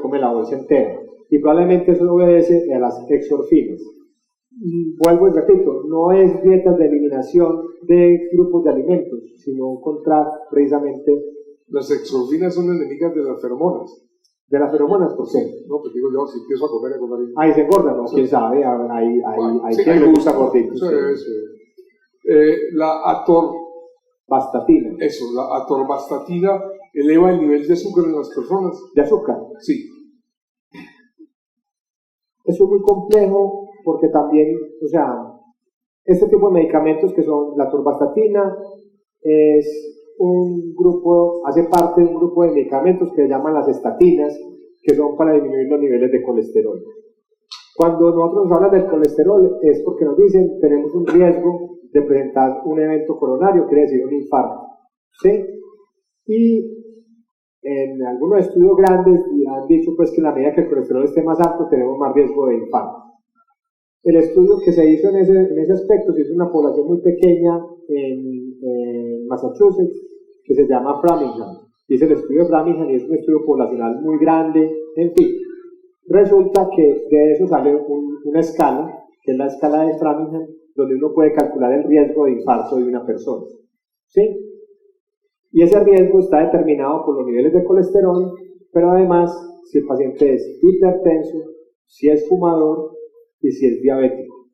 come la bolsa entera. Y probablemente eso obedece a las exorfinas. Vuelvo y repito, no es dietas de eliminación de grupos de alimentos, sino encontrar precisamente... Las exorfinas son enemigas de las feromonas. ¿De las feromonas? ¿Por qué? No, pues digo yo, si empiezo a comer. Ahí se engorda, ¿no? Sí. ¿Quién sabe? Hay sí, quien le gusta gordito. Sí, sí. La atorvastatina. Eso, la atorvastatina eleva el nivel de azúcar en las personas. ¿De azúcar? Sí. Eso es muy complejo porque también, o sea, este tipo de medicamentos que son la atorvastatina hace parte de un grupo de medicamentos que se llaman las estatinas, que son para disminuir los niveles de colesterol. Cuando nosotros nos hablan del colesterol es porque nos dicen tenemos un riesgo de presentar un evento coronario, quiere decir un infarto, ¿sí? Y en algunos estudios grandes han dicho pues que en la medida que el colesterol esté más alto tenemos más riesgo de infarto. El estudio que se hizo en ese aspecto se hizo en una población muy pequeña en Massachusetts que se llama Framingham. Y es el estudio de Framingham y es un estudio poblacional muy grande, en fin. Resulta que de eso sale una escala, que es la escala de Framingham, donde uno puede calcular el riesgo de infarto de una persona, ¿sí? Y ese riesgo está determinado por los niveles de colesterol, pero además si el paciente es hipertenso, si es fumador y si es diabético.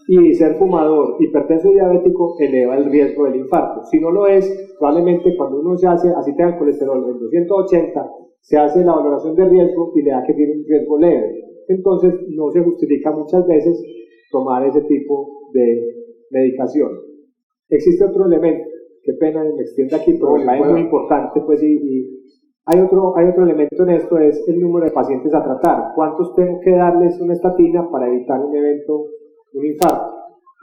Y ser fumador, hipertenso y diabético eleva el riesgo del infarto. Si no lo es, probablemente cuando uno se hace, así tenga el colesterol en 280, se hace la valoración de riesgo y le da que tiene un riesgo leve. Entonces no se justifica muchas veces tomar ese tipo de medicación. Existe otro elemento, qué pena me extienda aquí, pero es muy importante, pues, y hay otro elemento en esto, es el número de pacientes a tratar. ¿Cuántos tengo que darles una estatina para evitar un evento, un infarto?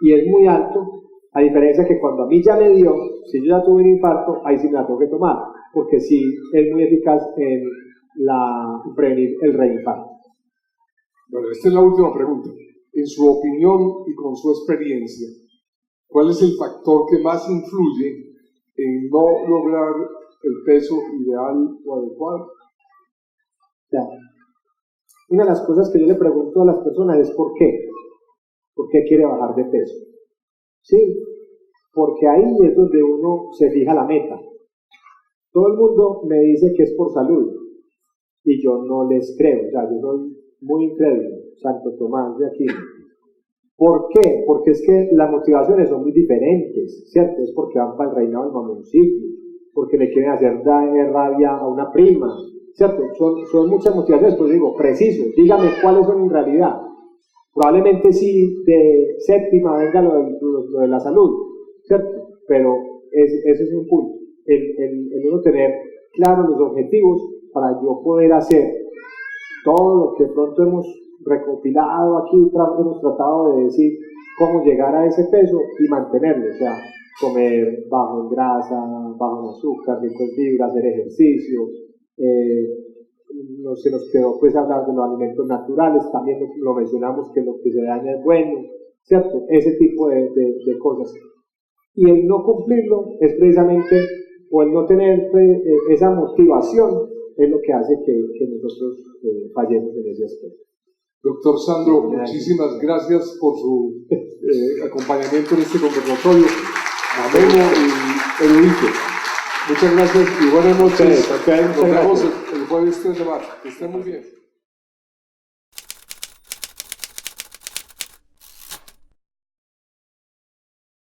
Y es muy alto, a diferencia que cuando a mí ya me dio, si yo ya tuve un infarto, ahí sí me la tengo que tomar, porque sí es muy eficaz en prevenir el reinfarto. Bueno, esta es la última pregunta. En su opinión y con su experiencia, ¿cuál es el factor que más influye en no lograr el peso ideal o adecuado? Ya. Una de las cosas que yo le pregunto a las personas es ¿por qué? ¿Por qué quiere bajar de peso? Sí, porque ahí es donde uno se fija la meta. Todo el mundo me dice que es por salud y yo no les creo, o sea, yo soy muy incrédulo, Santo Tomás de Aquino. ¿Por qué? Porque es que las motivaciones son muy diferentes, ¿cierto? Es porque van para el reinado del mamoncillo, porque le quieren hacer rabia a una prima, ¿cierto? Son muchas motivaciones, pues digo, preciso, dígame cuáles son en realidad. Probablemente sí de séptima venga lo de la salud, ¿cierto? Pero ese es un punto, el uno tener claros los objetivos para yo poder hacer todo lo que pronto hemos recopilado aquí, hemos tratado de decir cómo llegar a ese peso y mantenerlo, o sea, comer bajo en grasa, bajo en azúcar, rico en fibra, hacer ejercicio, se nos quedó pues hablar de los alimentos naturales, también lo mencionamos que lo que se daña es bueno, ¿cierto? Ese tipo de cosas. Y el no cumplirlo es precisamente, o el no tener esa motivación, es lo que hace que nosotros fallemos en ese aspecto. Doctor Sandro, muchísimas gracias por su acompañamiento en este conversatorio ameno y erudito. Muchas gracias y buenas noches. Nos vemos el jueves 3 de marzo. Que estén muy bien.